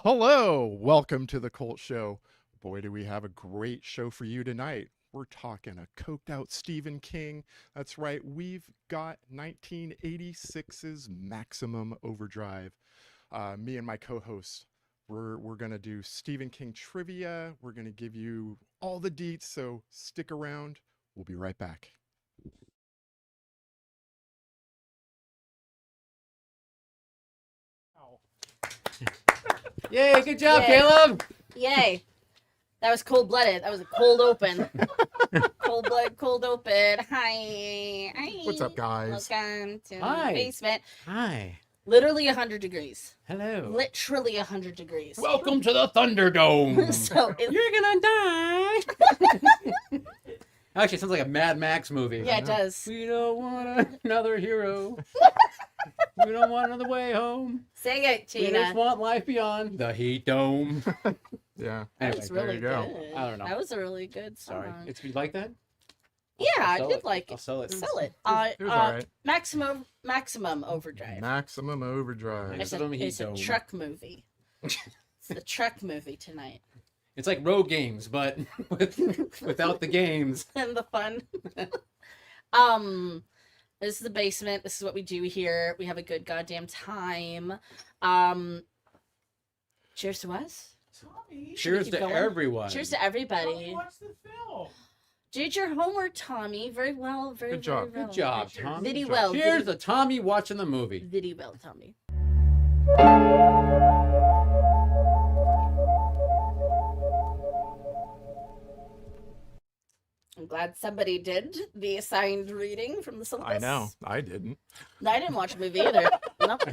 Hello, welcome to the Cult Show. Boy, do we have a great show for you tonight. We're talking a coked out Stephen King. That's right, we've got 1986's Maximum Overdrive. Me and my co-hosts, we're gonna do Stephen King trivia. We're gonna give you all the deets, so stick around. We'll be right back. Yay, good job, Yay. Caleb. Yay. That was cold-blooded. That was a cold open. Cold open. Hi. Hi. What's up, guys? Welcome to Hi. the basement. Hi. Literally 100 degrees. Hello. Literally 100 degrees. Welcome to the Thunderdome. So You're gonna die. Actually, it sounds like a Mad Max movie. yeah, it does. We don't want another hero. We don't want another way home. Say it, We just Tina. want life beyond the heat dome. Yeah. That Anyway, was there really you go. good. I don't know. That was a really good song. Sorry. You like that? Yeah, I I'll did sell like I'll it. sell it. Sell it. It was all right. Maximum Overdrive. Maximum Overdrive. It's Maximum Heat a Dome. truck movie. It's the truck movie tonight. It's like road games, but without the games. And the fun. This is the basement. This is what we do here. We have a good goddamn time. Cheers to us. Cheers keep to going? everyone. Cheers to everybody. Watch the film. Did your homework, Tommy. Very well. Very, Good job. very well. Good job, Tom. Very job. well. Cheers to Tommy watching the movie. Very well, Tommy. I'm glad somebody did the assigned reading from the syllabus. I know. I didn't. No, I didn't watch the movie either. Nope.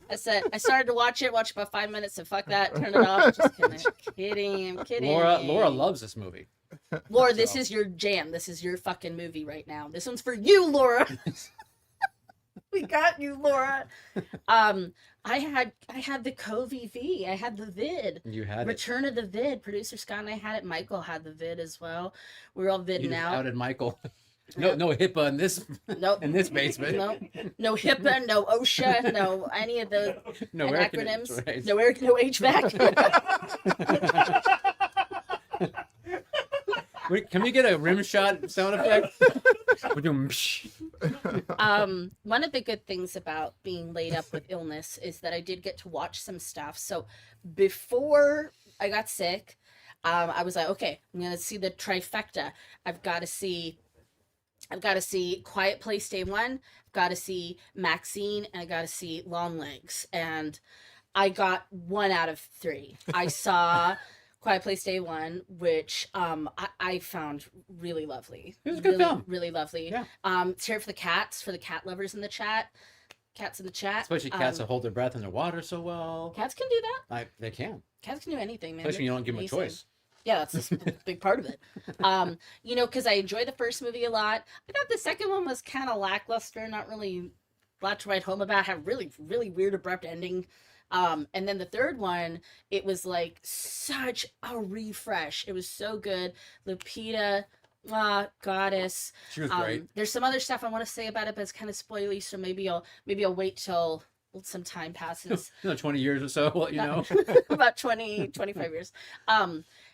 I started to watch about 5 minutes and fuck that, turn it off. Just kidding. I'm kidding. Laura loves this movie. Laura, this is your jam. This is your fucking movie right now. This one's for you, Laura. We got you, Laura. I had the Co-VV. I had the vid. You had it. Return of the vid. Producer Scott and I had it. Michael had the vid as well. We're all You vidding just out. outed Michael. No HIPAA in this Nope. in this basement. Nope. No HIPAA, no OSHA, no any of the No air acronyms. conditioners, right. No no HVAC. Wait, can we get a rim shot sound effect? We're doing One of the good things about being laid up with illness is that I did get to watch some stuff. So before I got sick, I was like, okay, I'm gonna see the trifecta. I've got to see Quiet Place Day One. I've got to see Maxine, and I got to see Long Legs. And I got 1 out of 3. I saw Quiet Place Day One, which I found really lovely. It was a good really, film. really lovely. Yeah. It's here for the cats, for the cat lovers in the chat. Cats in the chat. Especially cats that hold their breath in the water so well. Cats can do that. They can. Cats can do anything, man. Especially when you They're don't give them a amazing. choice. Yeah, that's just a big part of it. Because I enjoyed the first movie a lot. I thought the second one was kind of lackluster, not really a lot to write home about. Had really, really weird, abrupt ending. And then the third one, it was like such a refresh. It was so good. Lupita, goddess. She was great. There's some other stuff I want to say about it, but it's kind of spoily, so maybe I'll wait till some time passes. 20 years or so, well, you know. About 20, 25 years.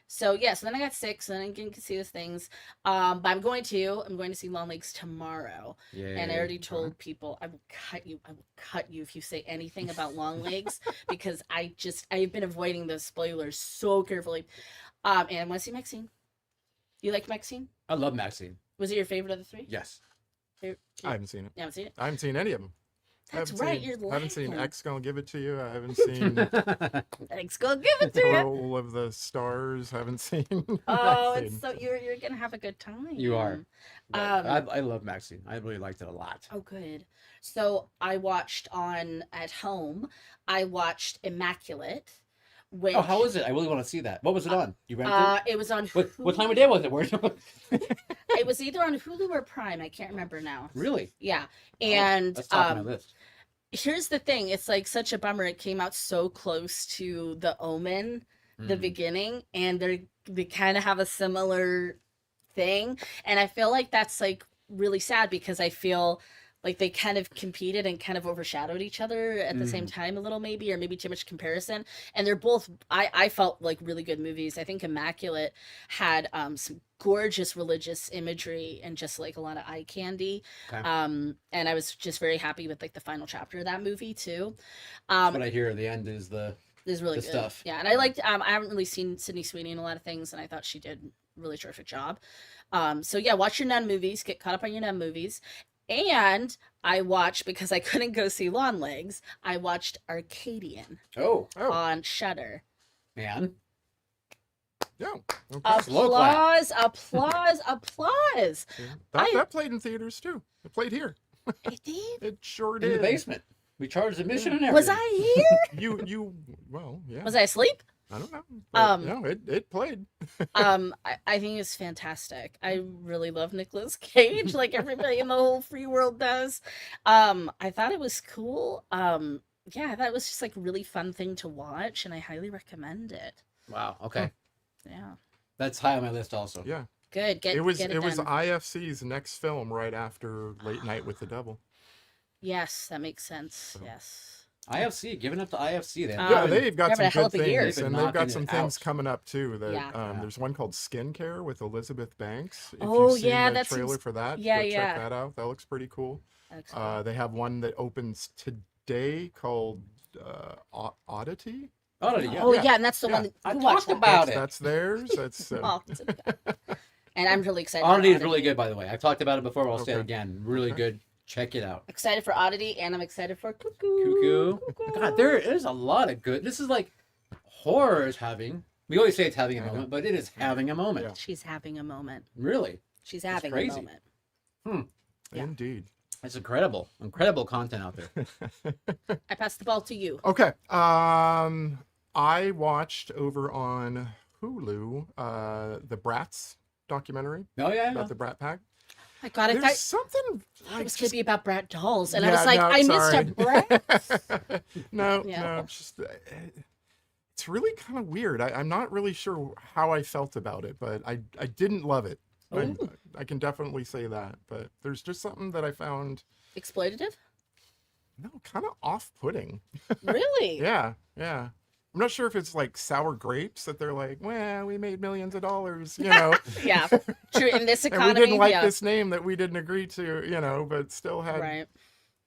So then I got sick, so then I didn't see those things. But I'm going to see Long Legs tomorrow. Yay. And I already told people I will cut you if you say anything about Long Legs because I've been avoiding those spoilers so carefully. And I want to see Maxine. You like Maxine? I love Maxine. Was it your favorite of the 3? Yes. I haven't seen it. You haven't seen it? I haven't seen any of them. That's Haven't right, seen- you're haven't seen laughing. X Gonna Give It to You. I haven't seen Thanks, go give it to you. Roll of the Stars. Haven't seen. Oh, Maxine. it's so you're gonna have a good time. You are. Um, I love Maxine. I really liked it a lot. Oh, good. So I watched at home. I watched Immaculate. Which, Oh, how was it? I really want to see that. What was it on? You rented it was on. What time of day was it? Where? It was either on Hulu or Prime. I can't remember now. Really? Yeah, and That's top of my list. here's the thing. It's like such a bummer. It came out so close to The Omen, the Mhm. beginning, and they kind of have a similar thing, and I feel like that's like really sad because I feel like they kind of competed and kind of overshadowed each other at the same time a little, maybe, or maybe too much comparison. And they're both, I felt like really good movies. I think Immaculate had some gorgeous religious imagery and just like a lot of eye candy. Okay. And I was just very happy with like the final chapter of that movie too. That's what I hear at the end is Really the good stuff. Yeah, and I liked. I haven't really seen Sydney Sweeney in a lot of things, and I thought she did a really terrific job. So yeah, watch your nun movies. Get caught up on your nun movies. And I watched, because I couldn't go see Long Legs, I watched Arcadian Oh, on Shudder. man. Yeah. Okay. Applause, applause, applause. That played in theaters too. It played here. It did. It sure In did. the basement. We charged admission and everything. Was I here? Well, yeah. Was I asleep? I don't know. But, no, it played. I think it's fantastic. I really love Nicolas Cage, like everybody in the whole free world does. I thought it was cool. Yeah, I thought it was just like a really fun thing to watch, and I highly recommend it. Wow. Okay. Yeah. That's high on my list also. Yeah. Good. Get It was done. IFC's next film right after Late Night with the Devil. Yes, that makes sense. Yes. IFC, giving up to IFC then. Yeah, they've got having some a hell good of a year. things, They've and been they've got knocking some it things out. coming up too. That Yeah. there's one called Skincare with Elizabeth Banks. If Oh, you've seen yeah, the that trailer seems- for that, yeah, go yeah. check that out. That looks pretty cool. Excellent. They have one that opens today called Oddity. Oddity, yeah. Oh yeah. yeah, and that's the Yeah. one that I you watched. talked about it. That's theirs. That's Oh, it's okay. And I'm really excited. for Oddity is really good, by the way. I've talked about it before. I'll say it Okay. again. Really Okay. good. Check it out. Excited for Oddity, and I'm excited for Cuckoo. Cuckoo. God, there is a lot of good. This is like horror is having. We always say it's having a moment, but it is having a moment. Yeah. She's having a moment. Really, She's having a crazy. moment. Yeah. Indeed. it's incredible. Incredible content out there. I pass the ball to you. Okay. I watched over on Hulu the Bratz documentary Oh yeah. about the Brat Pack. My God, I There's thought something it like was going to be about Brat dolls, and I Yeah, was like, no, I missed sorry. a Brat. no, Yeah. no, it's just it's really kind of weird. I'm not really sure how I felt about it, but I didn't love it. I can definitely say that. But there's just something that I found Exploitative? kind of off-putting. Really? Yeah. I'm not sure if it's like sour grapes that they're like, well, we made millions of dollars, Yeah. True. In this and economy, we didn't like yeah. this name that we didn't agree to, but still had Right.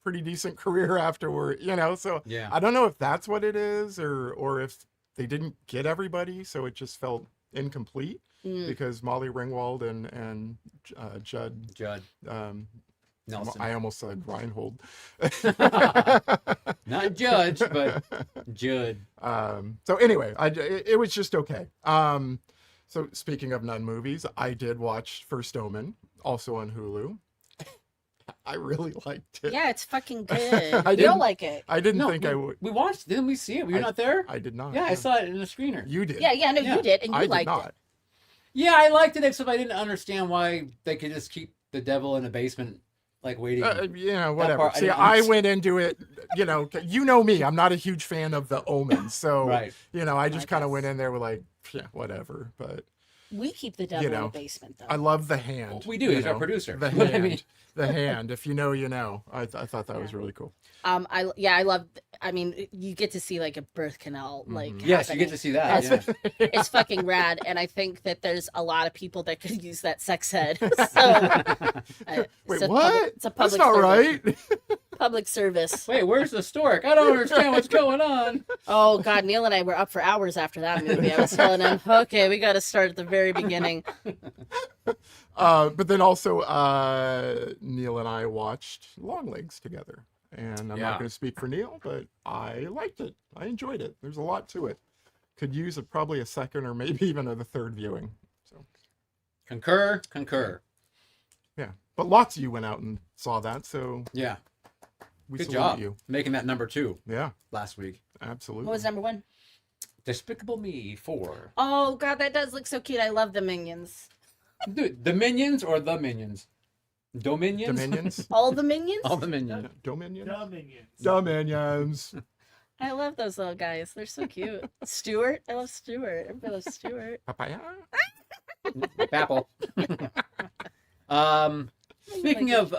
pretty decent career afterward, So Yeah. I don't know if that's what it is, or if they didn't get everybody, so it just felt incomplete Mm. because Molly Ringwald and Judd, Judd Nelson. I almost said Reinhold. Not Judge, but Judd. So anyway, it was just okay. So speaking of nun movies, I did watch First Omen, also on Hulu. I really liked it. Yeah, it's fucking good. I You don't didn't- like it. I didn't No, think I would. We watched. Didn't we see it? Were you I- not there? I did not. Yeah, I saw it in the screener. You did. No, Yeah. you did, and you I did liked not. it. Yeah, I liked it, except I didn't understand why they could just keep the devil in the basement, like waiting. Whatever. part I See, didn't I understand. went into it, you know me, I'm not a huge fan of the Omens. So, Right. I just Like kind of us. went in there with like, yeah, whatever. But We keep the devil in know, the basement, though. I love the hand. We do. you He's our know, producer. The But I hand. mean- The hand. If you know, you know. I thought that was really cool. I love. I mean, you get to see like a birth canal, like Yes, you get to see that. That's- Yeah. It's fucking rad, and I think that there's a lot of people that could use that sex ed. So, Wait, it's a what? It's a That's public not service. right. Public service. Wait, where's the stork? I don't understand what's going on. Oh God, Neil and I were up for hours after that movie. I was telling him, okay, we got to start at the very beginning. But then also, Neil and I watched Longlegs together. And I'm Yeah. not going to speak for Neil, but I liked it. I enjoyed it. There's a lot to it. Could use probably a second or maybe even a third viewing. So Concur. yeah, but lots of you went out and saw that, so Yeah. we Good salute job you. making that number 2 Yeah, last week. absolutely. What was number one? Despicable Me 4. Oh God, that does look so cute. I love the minions. Dude, the Minions or the Minions? Dominions? Dominions? All the minions. All the Minions. Dominions? Dominions. Dominions. I love those little guys. They're so cute. Stuart. I love Stuart. Everybody loves Stuart. Papaya? Apple. Speaking of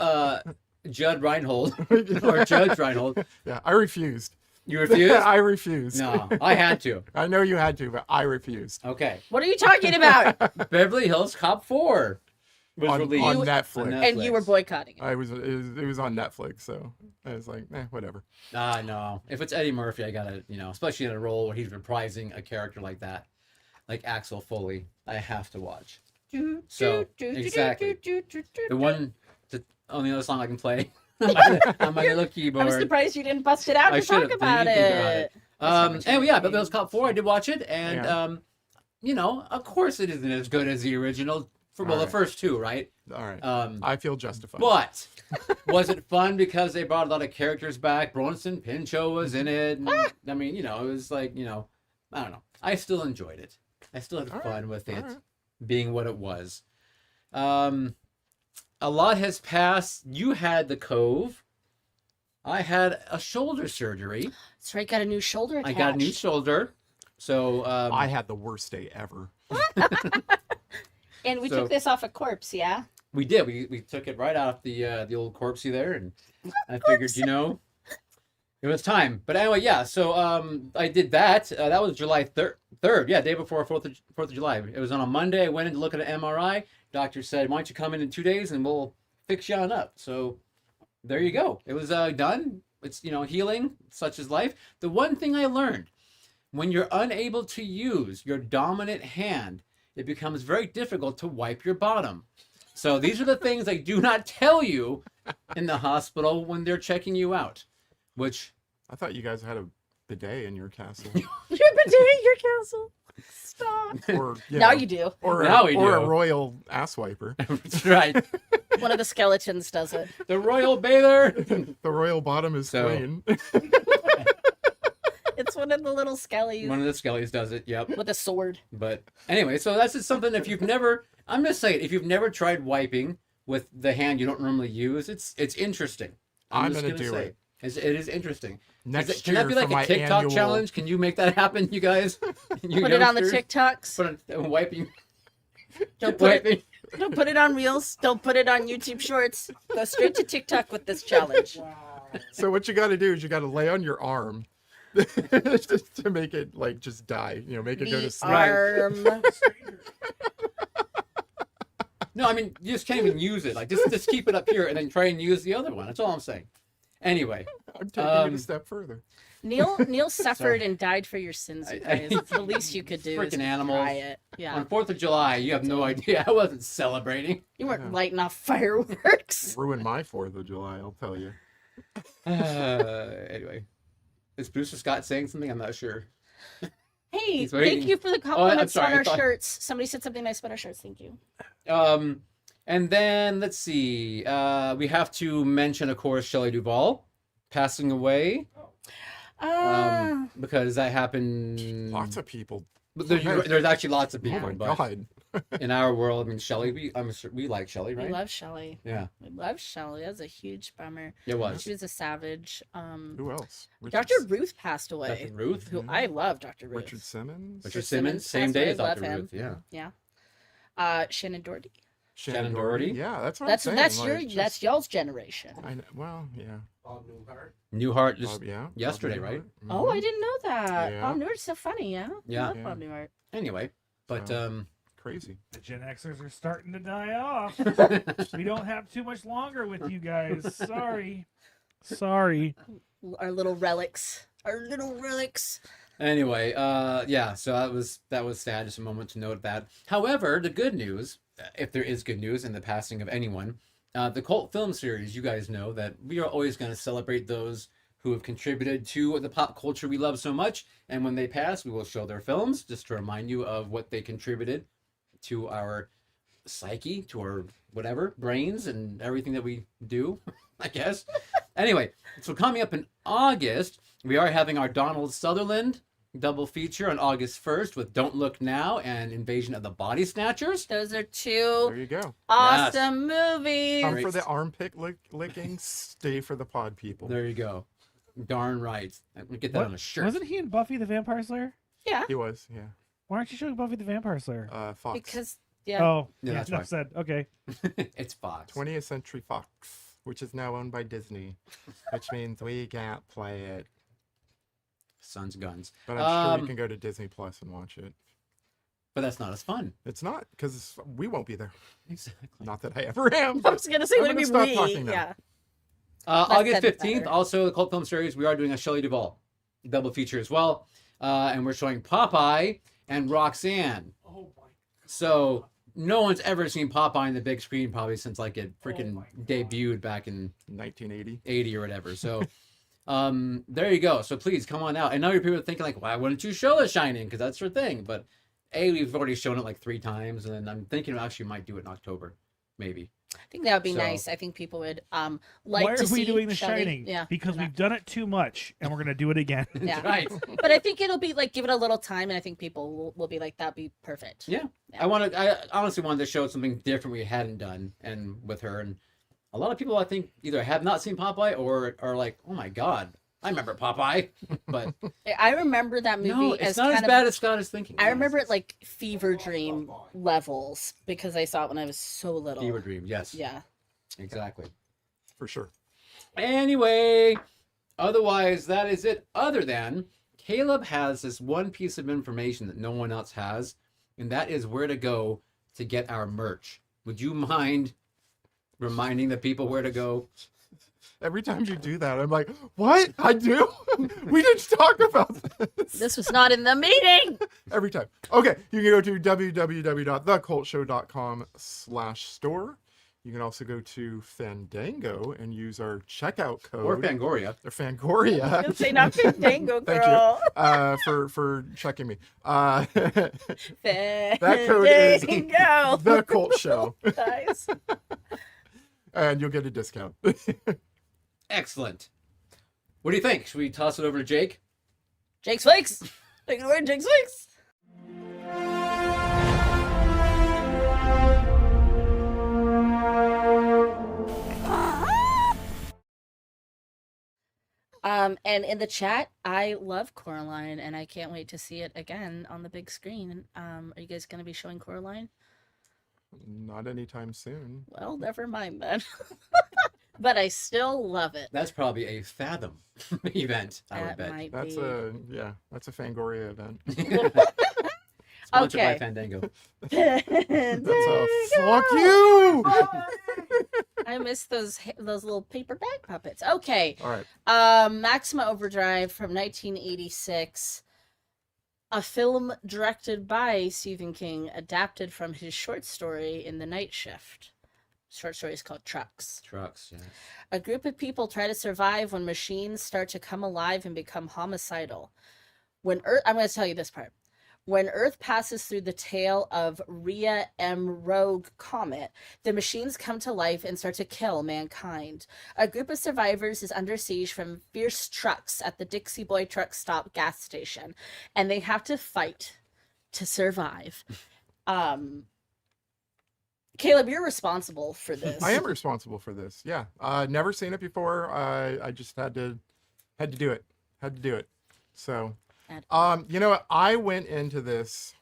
Judd Reinhold or Judge Reinhold. Yeah, I refused. You refused? I refused. No, I had to. I know you had to, but I refused. Okay. What are you talking about? Beverly Hills Cop 4 was On released Netflix. And you were boycotting it. It was on Netflix, so I was like, whatever. No. If it's Eddie Murphy, I gotta, especially in a role where he's reprising a character like that, like Axel Foley, I have to watch. So, exactly. The only other song I can play on my little keyboard. I'm surprised you didn't bust it out to talk about it. Anyway, yeah, Beverly Hills Cop 4, I did watch it, and, of course it isn't as good as the original, the first two, right? All right. I feel justified. But was it fun because they brought a lot of characters back? Bronson Pinchot was in it. And, I mean, it was like, I don't know. I still enjoyed it. I still had fun with it being what it was. A lot has passed. You had the Cove. I had a shoulder surgery. That's right, got a new shoulder attached. I got a new shoulder. So I had the worst day ever. And we took this off a corpse, yeah? We did. We took it right off the old corpsey there, and I figured, it was time. But anyway, yeah. So I did that. That was July 3rd. Yeah, day before 4th of July. It was on a Monday. I went in to look at an MRI. Doctor said, "Why don't you come in 2 days and we'll fix you on up." So there you go. It was done. It's healing, such is life. The one thing I learned: when you're unable to use your dominant hand, it becomes very difficult to wipe your bottom. So these are the things they do not tell you in the hospital when they're checking you out. Which I thought you guys had a bidet in your castle. Your bidet in your castle. Stop. Or now you do. Or now a royal ass wiper. That's right. One of the skeletons does it. The royal bather. The royal bottom is clean. It's one of the little skellies. One of the skellies does it, yep. With a sword. But anyway, so that's just something if you've never tried wiping with the hand you don't normally use, it's interesting. I'm going to do it. It is interesting. Next can that be like a TikTok challenge? Can you make that happen, you guys? You put it on the TikToks. Put it wiping. Don't put it on Reels. Don't put it on YouTube Shorts. Go straight to TikTok with this challenge. So what you got to do is you got to lay on your arm to make it just die. Make it go to sleep. Arm. No, I mean you just can't even use it. Just keep it up here and then try and use the other one. That's all I'm saying. Anyway, I'm taking it a step further. Neil suffered and died for your sins, you guys. It's the least you could do. Freaking animals. Try it. Yeah. On 4th of July, you have no idea. I wasn't celebrating. You weren't lighting off fireworks. Ruined my 4th of July, I'll tell you. Anyway, is Brewster Scott saying something? I'm not sure. Hey, thank you for the compliments on our shirts. Somebody said something nice about our shirts. Thank you. And then let's see. We have to mention, of course, Shelley Duvall passing away. Because that happened. Lots of people. There's actually lots of people. Oh my God. In our world, I mean, Shelley. We like Shelley, right? We love Shelley. Yeah. We love Shelley. That was a huge bummer. It was. She was a savage. Who else? Dr. Ruth passed away. Dr. Ruth. Who I love, Dr. Ruth. Richard Simmons. Richard Simmons. Same day as Dr. Ruth. Yeah. Shannon Doherty. Shannon Doherty. Yeah, that's what I'm saying. That's y'all's generation. I know, well, yeah. Bob Newhart just yesterday, Bob right? Newhart. Oh, I didn't know that. Yeah. Bob Newhart's so funny, yeah? Yeah. I love Bob Newhart. Anyway, but crazy. The Gen Xers are starting to die off. We don't have too much longer with you guys. Sorry. Our little relics. Anyway, yeah, so that was sad. Just a moment to note that. However, the good news, if there is good news in the passing of anyone, the cult film series, you guys know that we are always going to celebrate those who have contributed to the pop culture we love so much. And when they pass, we will show their films just to remind you of what they contributed to our psyche, to our whatever, brains and everything that we do, I guess. Anyway, so coming up in August, we are having our Donald Sutherland double feature on August 1st with Don't Look Now and Invasion of the Body Snatchers. Those are two There you go. awesome movies. Come for the armpit licking, stay for the pod people. There you go. Darn right. I'm gonna get that on a shirt. Wasn't he in Buffy the Vampire Slayer? Yeah. He was, yeah. Why aren't you showing Buffy the Vampire Slayer? Fox. Because, yeah. Oh, Yeah, yeah, that's enough right. said. Okay. It's Fox. 20th Century Fox. which is now owned by Disney, which means we can't play it. Sons of guns. But I'm sure you can go to Disney Plus and watch it. But that's not as fun. It's not, because we won't be there. Exactly. Not that I ever am. I But was gonna say, I'm what do you gonna mean stop we? talking now. Yeah. August That's 15th, better. also the cult film series, we are doing a Shelley Duvall double feature as well. And we're showing Popeye and Roxanne. Oh my. So no one's ever seen Popeye on the big screen probably since like it freaking my God. debuted back in 1980. 80 or whatever. So there you go. So please come on out. And now your people are thinking like, why wouldn't you show The Shining? Because that's your thing. But we've already shown it like 3 times, and then I'm thinking we actually might do it in October, maybe. I think that would be So- nice. I think people would like Why to are we see doing The Shelley. Shining? Yeah, Because yeah. we've done it too much, and we're gonna do it again. Yeah. Right. But I think it'll be like, give it a little time, and I think people will be like, that'd be perfect. Yeah. Yeah. I honestly wanted to show something different we hadn't done, and with her, and a lot of people I think either have not seen Popeye or are like, oh my god, I remember Popeye, but I remember that movie no, it's as not as kind of. bad as Scott is thinking. I remember it like fever dream levels because I saw it when I was so little. Fever Dream, yes, Yeah. exactly. For sure. Anyway, otherwise that is it. Other than Caleb has this one piece of information that no one else has, and that is where to go to get our merch. Would you mind reminding the people where to go? Every time you do that, I'm like, what? I do? We didn't talk about this. This was not in the meeting. Every time. Okay, you can go to www.thecultshow.com/store. You can also go to Fandango and use our checkout code. Or Fangoria. Or Fangoria. Don't say not Fandango, Thank girl. you for checking me. That That code is Fandango. The Cult Show. Guys. And you'll get a discount. Excellent. What do you think? Should we toss it over to Jake? Jake's Flakes. Take it away, Jake's Flakes. And in the chat, I love Coraline, and I can't wait to see it again on the big screen. Are you guys going to be showing Coraline? Not anytime soon. Well, never mind then. But I still love it. That's probably a Fathom event, I would That bet. might That's be. that's a Fangoria event. Sponsored by Okay. Fandango. That's a fuck you. I miss those little paper bag puppets. Okay. All right. Maximum Overdrive from 1986. A film directed by Stephen King, adapted from his short story In the Night Shift. Short story is called Trucks. Trucks, yeah. A group of people try to survive when machines start to come alive and become homicidal. When Earth, I'm going to tell you this part. When Earth passes through the tail of Rhea M. Rogue comet, the machines come to life and start to kill mankind. A group of survivors is under siege from fierce trucks at the Dixie Boy truck stop gas station, and they have to fight to survive. Caleb, you're responsible for this. I am responsible for this. Yeah. Never seen it before. I just had to do it. Had to do it. So, you know what? I went into this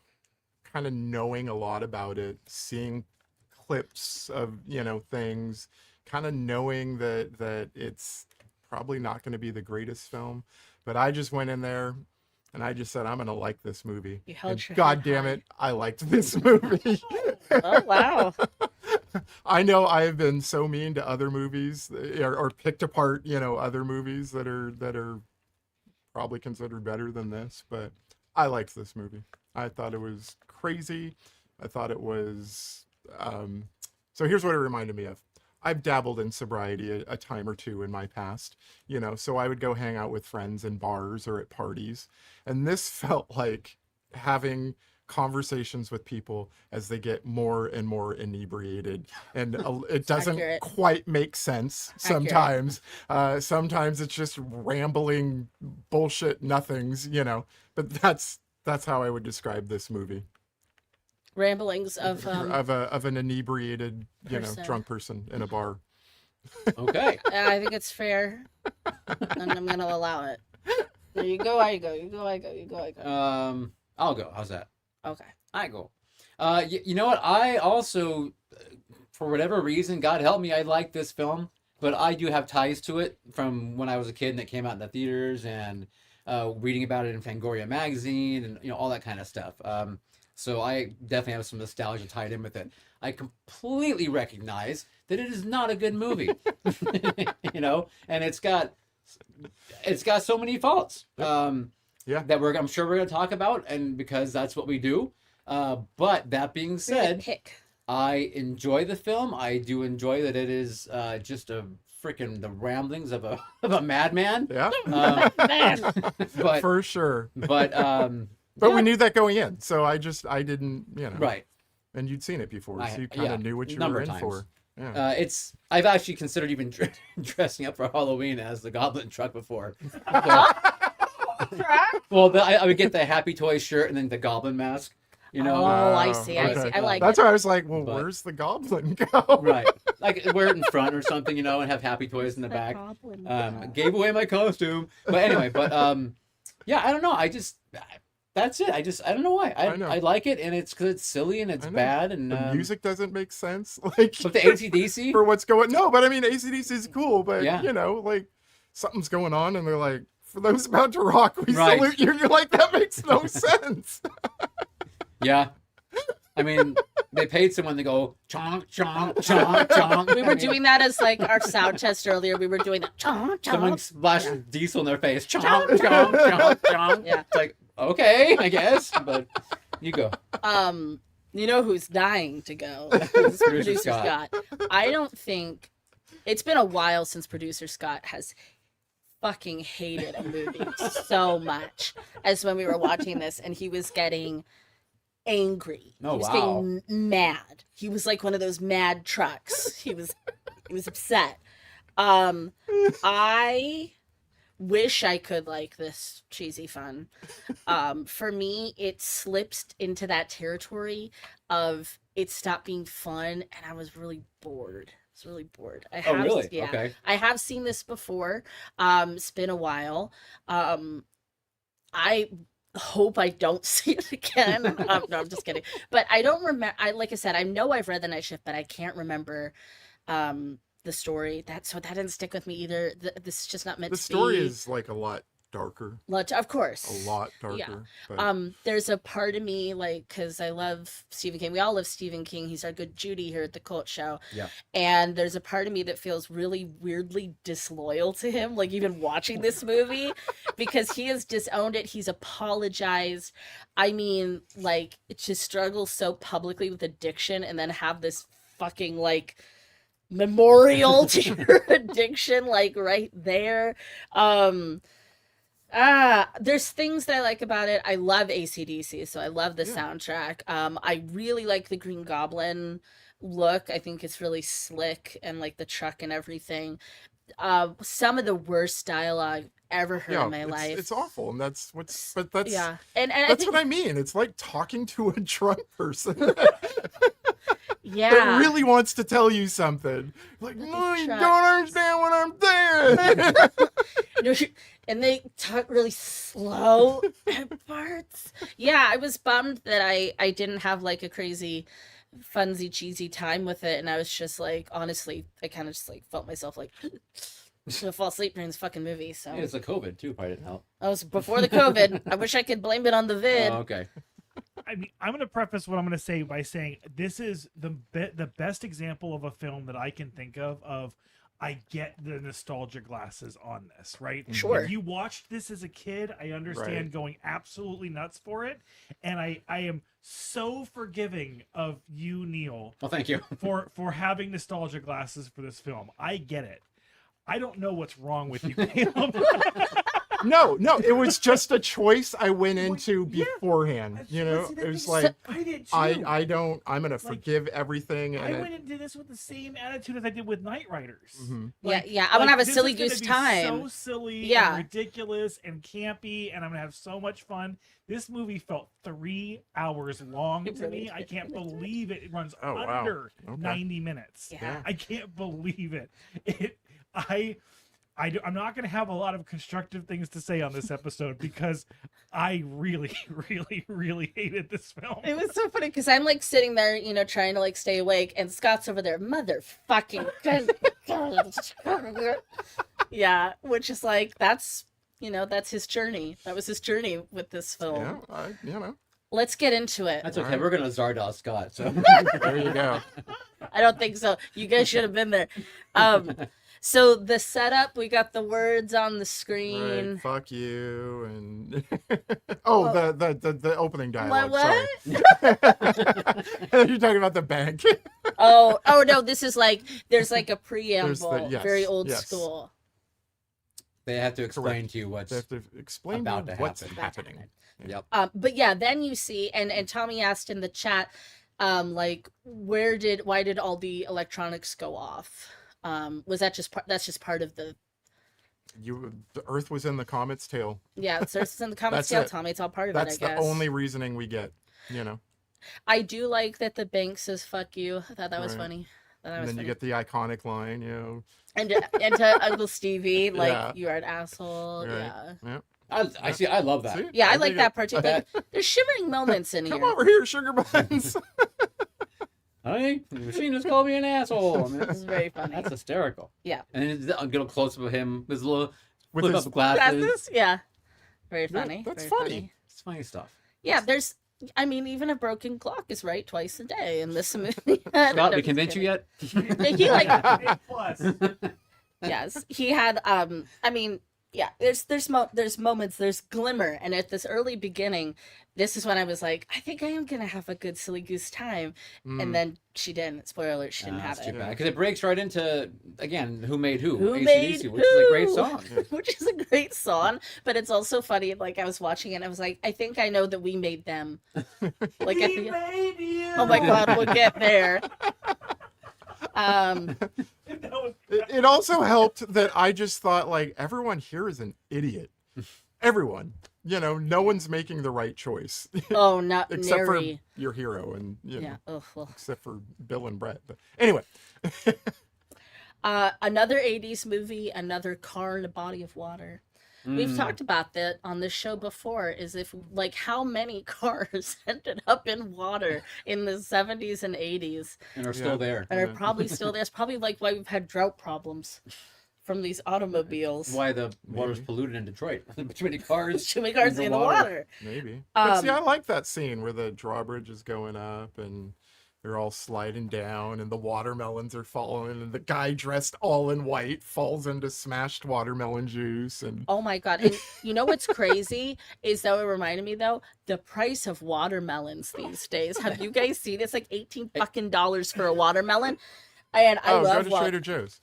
kind of knowing a lot about it, seeing clips of, things, kind of knowing that it's probably not going to be the greatest film, but I just went in there and I just said, I'm going to like this movie. You held And your God head damn high. it, I liked this movie. Oh, wow. I know I have been so mean to other movies or picked apart, other movies that are probably considered better than this, but I liked this movie. I thought it was crazy. I thought it was, so here's what it reminded me of. I've dabbled in sobriety a time or two in my past, so I would go hang out with friends in bars or at parties. And this felt like having conversations with people as they get more and more inebriated. And it doesn't Accurate. quite make sense sometimes. Sometimes it's just rambling bullshit nothings, but that's how I would describe this movie. Ramblings of Of an inebriated, person. drunk person in a bar. Okay. I think it's fair, and I'm gonna allow it. There you go. I go. You go. I go. You go. I go. I'll go. How's that? Okay. I go. You know what? I also, for whatever reason, God help me, I like this film. but I do have ties to it from when I was a kid and it came out in the theaters, and reading about it in Fangoria magazine, and all that kind of stuff. So I definitely have some nostalgia tied in with it. I completely recognize that it is not a good movie, and it's got so many faults. That I'm sure we're going to talk about, and because that's what we do. But that being said, I enjoy the film. I do enjoy that it is just the ramblings of a madman. Yeah. But for sure. But we knew that going in, so I didn't, Right. And you'd seen it before, so you kind of knew what you were in for. Yeah. I've actually considered even dressing up for Halloween as the Goblin Truck before. Well, I would get the Happy Toy shirt and then the Goblin mask. Oh, I see. I like That's it. why I was like, well, where's the Goblin go? Right. Like, wear it in front or something, and have Happy Toys in the back. Gave away my costume. But anyway, yeah, I don't know. That's it. I don't know why. I like it, and it's because it's silly and it's bad, and the music doesn't make sense. Like, but the AC/DC for what's going. No, but I mean, AC/DC is cool, but yeah. Like something's going on, and they're like, for those about to rock, we right. salute you. You're like, that makes no sense. Yeah. I mean, they paid someone to go chonk, chonk, chonk, chonk. We were doing that as like our sound test earlier. We were doing that chonk, chonk. Someone splashed diesel in their face. Chonk, chonk, chonk, chonk. Yeah. It's like, okay, I guess, but you go. You know who's dying to go? Producer Scott. I don't think it's been a while since Producer Scott has fucking hated a movie so much as when we were watching this, and he was getting angry. Oh, he was getting mad. He was like one of those mad trucks. He was upset. I wish I could like this cheesy fun. For me, it slips into that territory of it stopped being fun, and I was really bored. I was really bored. Really? Yeah. Okay. I have seen this before. It's been a while. I hope I don't see it again. No, I'm just kidding. But I don't remember. Like I said, I know I've read The Night Shift, but I can't remember the story. That didn't stick with me either. This is just not meant to be. The story is like a lot darker. Of course. A lot darker. Yeah. But... there's a part of me, like, because I love Stephen King. We all love Stephen King. He's our good Judy here at the Cult Show. Yeah. And there's a part of me that feels really weirdly disloyal to him, like even watching this movie, because he has disowned it. He's apologized. I mean, like, it just struggles so publicly with addiction, and then have this fucking like memorial to your addiction, like right there. There's things that I like about it. I love AC/DC, so I love the soundtrack. I really like the Green Goblin look. I think it's really slick, and like the truck and everything. Some of the worst dialogue ever heard in my life. It's awful, and that's and that's what I mean. It's like talking to a drunk person. Yeah. That really wants to tell you something. Like, no, you don't understand what I'm saying. And they talk really slow at parts. Yeah, I was bummed that I didn't have like a crazy funsy cheesy time with it, and I was just like, honestly, I kind of just like felt myself like gonna fall asleep during this fucking movie. So it's the COVID too, probably didn't help. I was before the COVID. I wish I could blame it on the vid. Oh, okay. I mean, I'm going to preface what I'm going to say by saying this is the best example of a film that I can think of I get the nostalgia glasses on this, right? Sure. If you watched this as a kid, I understand going absolutely nuts for it. And I am so forgiving of you, Neil. Well, thank you. for having nostalgia glasses for this film. I get it. I don't know what's wrong with you, Caleb. No, it was just a choice I went into beforehand. It was like, I did too. I'm going to forgive everything. And I went into this with the same attitude as I did with Night Riders. Mm-hmm. Yeah, I'm going to have a silly goose time. So silly and ridiculous and campy, and I'm going to have so much fun. This movie felt 3 hours long to me. I can't believe it. It runs under 90 minutes. Yeah. I can't believe it. I'm not going to have a lot of constructive things to say on this episode because I really, really, really hated this film. It was so funny because I'm like sitting there, trying to like stay awake, and Scott's over there, motherfucking. Yeah, which is like that's his journey. That was his journey with this film. Yeah, Let's get into it. That's okay. Right. We're gonna Zardoz Scott. So there you go. I don't think so. You guys should have been there. So the setup, we got the words on the screen. Right, fuck you and the opening dialogue. What? Sorry. You're talking about the bank. Oh no, this is like there's like a preamble, yes, very old yes. school. they have to explain Correct. to you what's They have to explain about to to what's happen. happening. Yep. But yeah, then you see, and Tommy asked in the chat, like why did all the electronics go off? Was that that's just part of the The Earth was in the comet's tail. yeah, it's in the comics That's tail, it. Tommy. It's all part of That's it, I the guess. only reasoning we get. I do like that the bank says "fuck you." I thought that was Right. funny. And then you get the iconic line, and to Uncle Stevie, like Yeah. you are an asshole. Right. Yeah. I see. I love that. See? Yeah, I like dig that it. part too. Like, there's shimmering moments in Come here. over here, sugar buns. Honey, the machine just called me an asshole. I mean, This is very funny. that's hysterical. Yeah. And I'll get a close up of him, his little With flip his up glasses. Glasses? Yeah. Very funny. that's very funny. It's funny stuff. Yeah, even a broken clock is right twice a day in this movie. Scott, we convince you yet? He like A plus. yes, he had yeah, there's moments, there's glimmer, and at this early beginning, this is when I was like, I think I am gonna have a good silly goose time, and then she didn't. Spoiler alert, she didn't have That's too it. bad because it breaks right into again who made who, Who AC/DC, made which is a great who? song. Which is a great song, but it's also funny. Like I was watching it, and I was like, I think I know that we made them. Like at the made you. oh my god, we'll get there. That was- It also helped that I just thought like everyone here is an idiot. Everyone, no one's making the right choice Oh, not except Neri. for your hero and Yeah. Oh, well. except for Bill and Brett. But anyway, Another 80s movie, another car in a body of water. We've talked about that on this show before, is if like how many cars ended up in water in the 70s and 80s And are Yeah. still there. and are probably still there. It's probably like why we've had drought problems from these automobiles. Why the water's Maybe. polluted in Detroit? Too many cars. Too many cars in the water. maybe. But see, Um, I like that scene where the drawbridge is going up and they're all sliding down and the watermelons are falling and the guy dressed all in white falls into smashed watermelon juice and Oh my god! And you know what's crazy is that it reminded me though the price of watermelons these days. Have you guys seen? It's like $18 for a watermelon, and I go love to wa- Trader Joe's.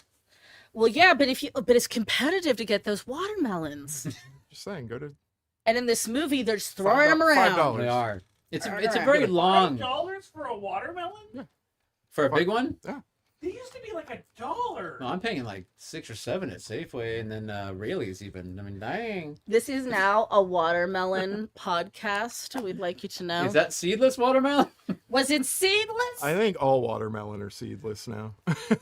Well, yeah, but it's competitive to get those watermelons. Just saying, go to And in this movie, they're just throwing them around. $5. They are. It's a Alright. very long $5 for a watermelon? for a big one. They used to be like $1. No, I'm paying like 6 or 7 at Safeway, and then Rayleigh's even. I mean, dang. This is now a watermelon podcast. We'd like you to know. Is that seedless watermelon? Was it seedless? I think all watermelon are seedless now.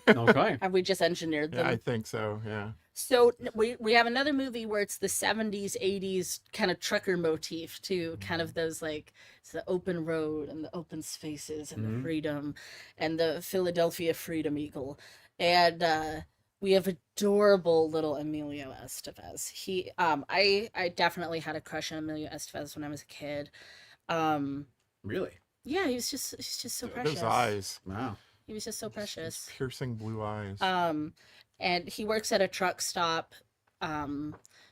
Okay. Have we just engineered them? Yeah, I think so. Yeah. So we have another movie where it's the 70s, 80s kind of trucker motif too, kind of those like it's the open road and the open spaces and the freedom and the Philadelphia Freedom Eagle. And we have adorable little Emilio Estevez. He I definitely had a crush on Emilio Estevez when I was a kid. Really? Yeah, he's just so precious. Those eyes, Wow. He was just so precious. piercing blue eyes. And he works at a truck stop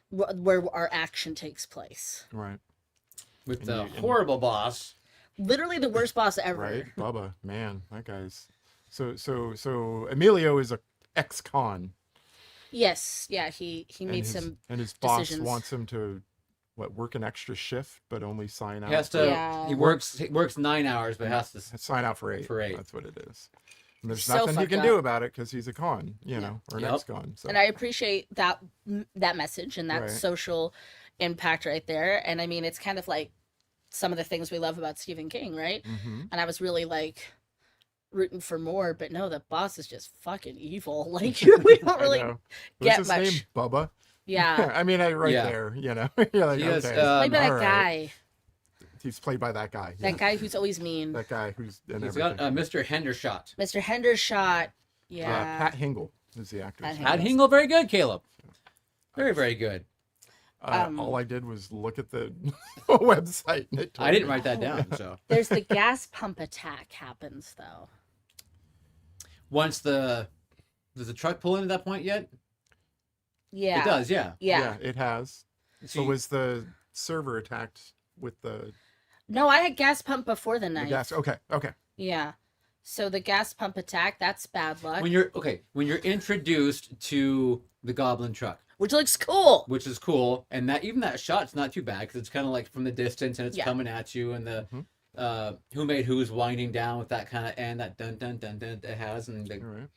where our action takes place. Right. With And the you- and- horrible boss. Literally the worst boss ever. Right. Bubba, man, that guy's so Emilio is a ex-con. Yes, yeah, he made some and his boss decisions. wants him to work an extra shift but only sign out He has to. Yeah. He works 9 hours, but has to. sign out for 8. For 8. That's what it is. And there's So nothing he fucked can up. do about it because he's a con, or an Yep. ex-con. So. and I appreciate that message and that Right. social impact right there. And I mean it's kind of like some of the things we love about Stephen King, right? Mhm. And I was really rooting for more, but no, the boss is just fucking evil. Like we don't I really know. get What's his name? much. Bubba. Yeah. I mean, right Yeah. there, you're like, He is, okay, Played by that all right. guy. He's played by that guy. That guy who's always mean. That guy who's in He's everything. got Mr. Hendershot. Mr. Hendershot. Yeah. Pat Hingle is the actor. Pat Pat Hingle, very good, Caleb. Very, very good. All I did was look at the website. And it told I didn't me. write that down, so. There's the gas pump attack happens though. Once does the truck pull in at that point yet? Yeah. It does, yeah. Yeah. It has. So was the server attacked with the No, I had gas pump before the knife. gas? Okay. Yeah. So the gas pump attack, that's bad luck. When you're introduced to the goblin truck, Which looks cool. which is cool, and that shot's not too bad because it's kind of like from the distance and it's Yeah. coming at you, and the who made who's winding down with that kind of and that dun dun dun dun it has, and All right.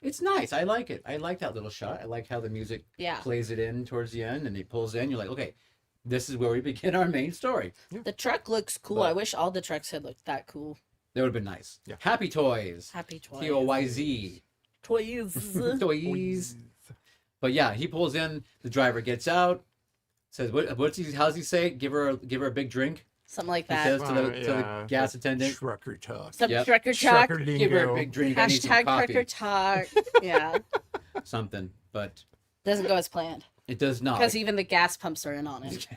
it's nice. I like it. I like that little shot. I like how the music Yeah. plays it in towards the end, and he pulls in. You're like, okay, this is where we begin our main story. The truck looks cool. But- I wish all the trucks had looked that cool. That would have been nice. Yeah. Happy Toys. Happy toys. Toyz. Toys. Toys. But yeah, he pulls in. The driver gets out. Says, how's he say? Give her a big drink. Something like He that. says to the gas attendant. Trucker talk. Some Yep. trucker talk. Trucker Give her a lingo. big drink. I need some Hashtag coffee. trucker talk. Yeah. Something, but Doesn't go as planned. it does not. Because even the gas pumps are in on it.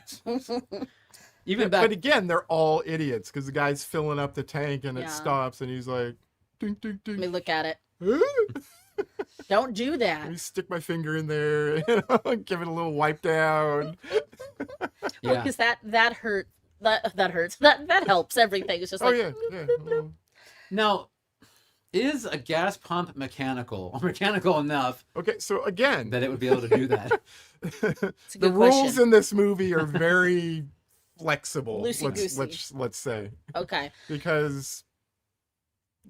Even But back. again, they're all idiots because the guy's filling up the tank and Yeah. it stops and he's like, ding, ding, Let me ding. look at it. Don't do Let that. me stick my finger in there, give it a little wipe down. Yeah. Because that hurt. That hurts. That helps everything. It's just Oh like yeah. Now, is a gas pump mechanical enough Okay, so again, that it would be able to do that? it's a the good rules question. in this movie are very flexible. Loosey-goosey. Let's say Okay. because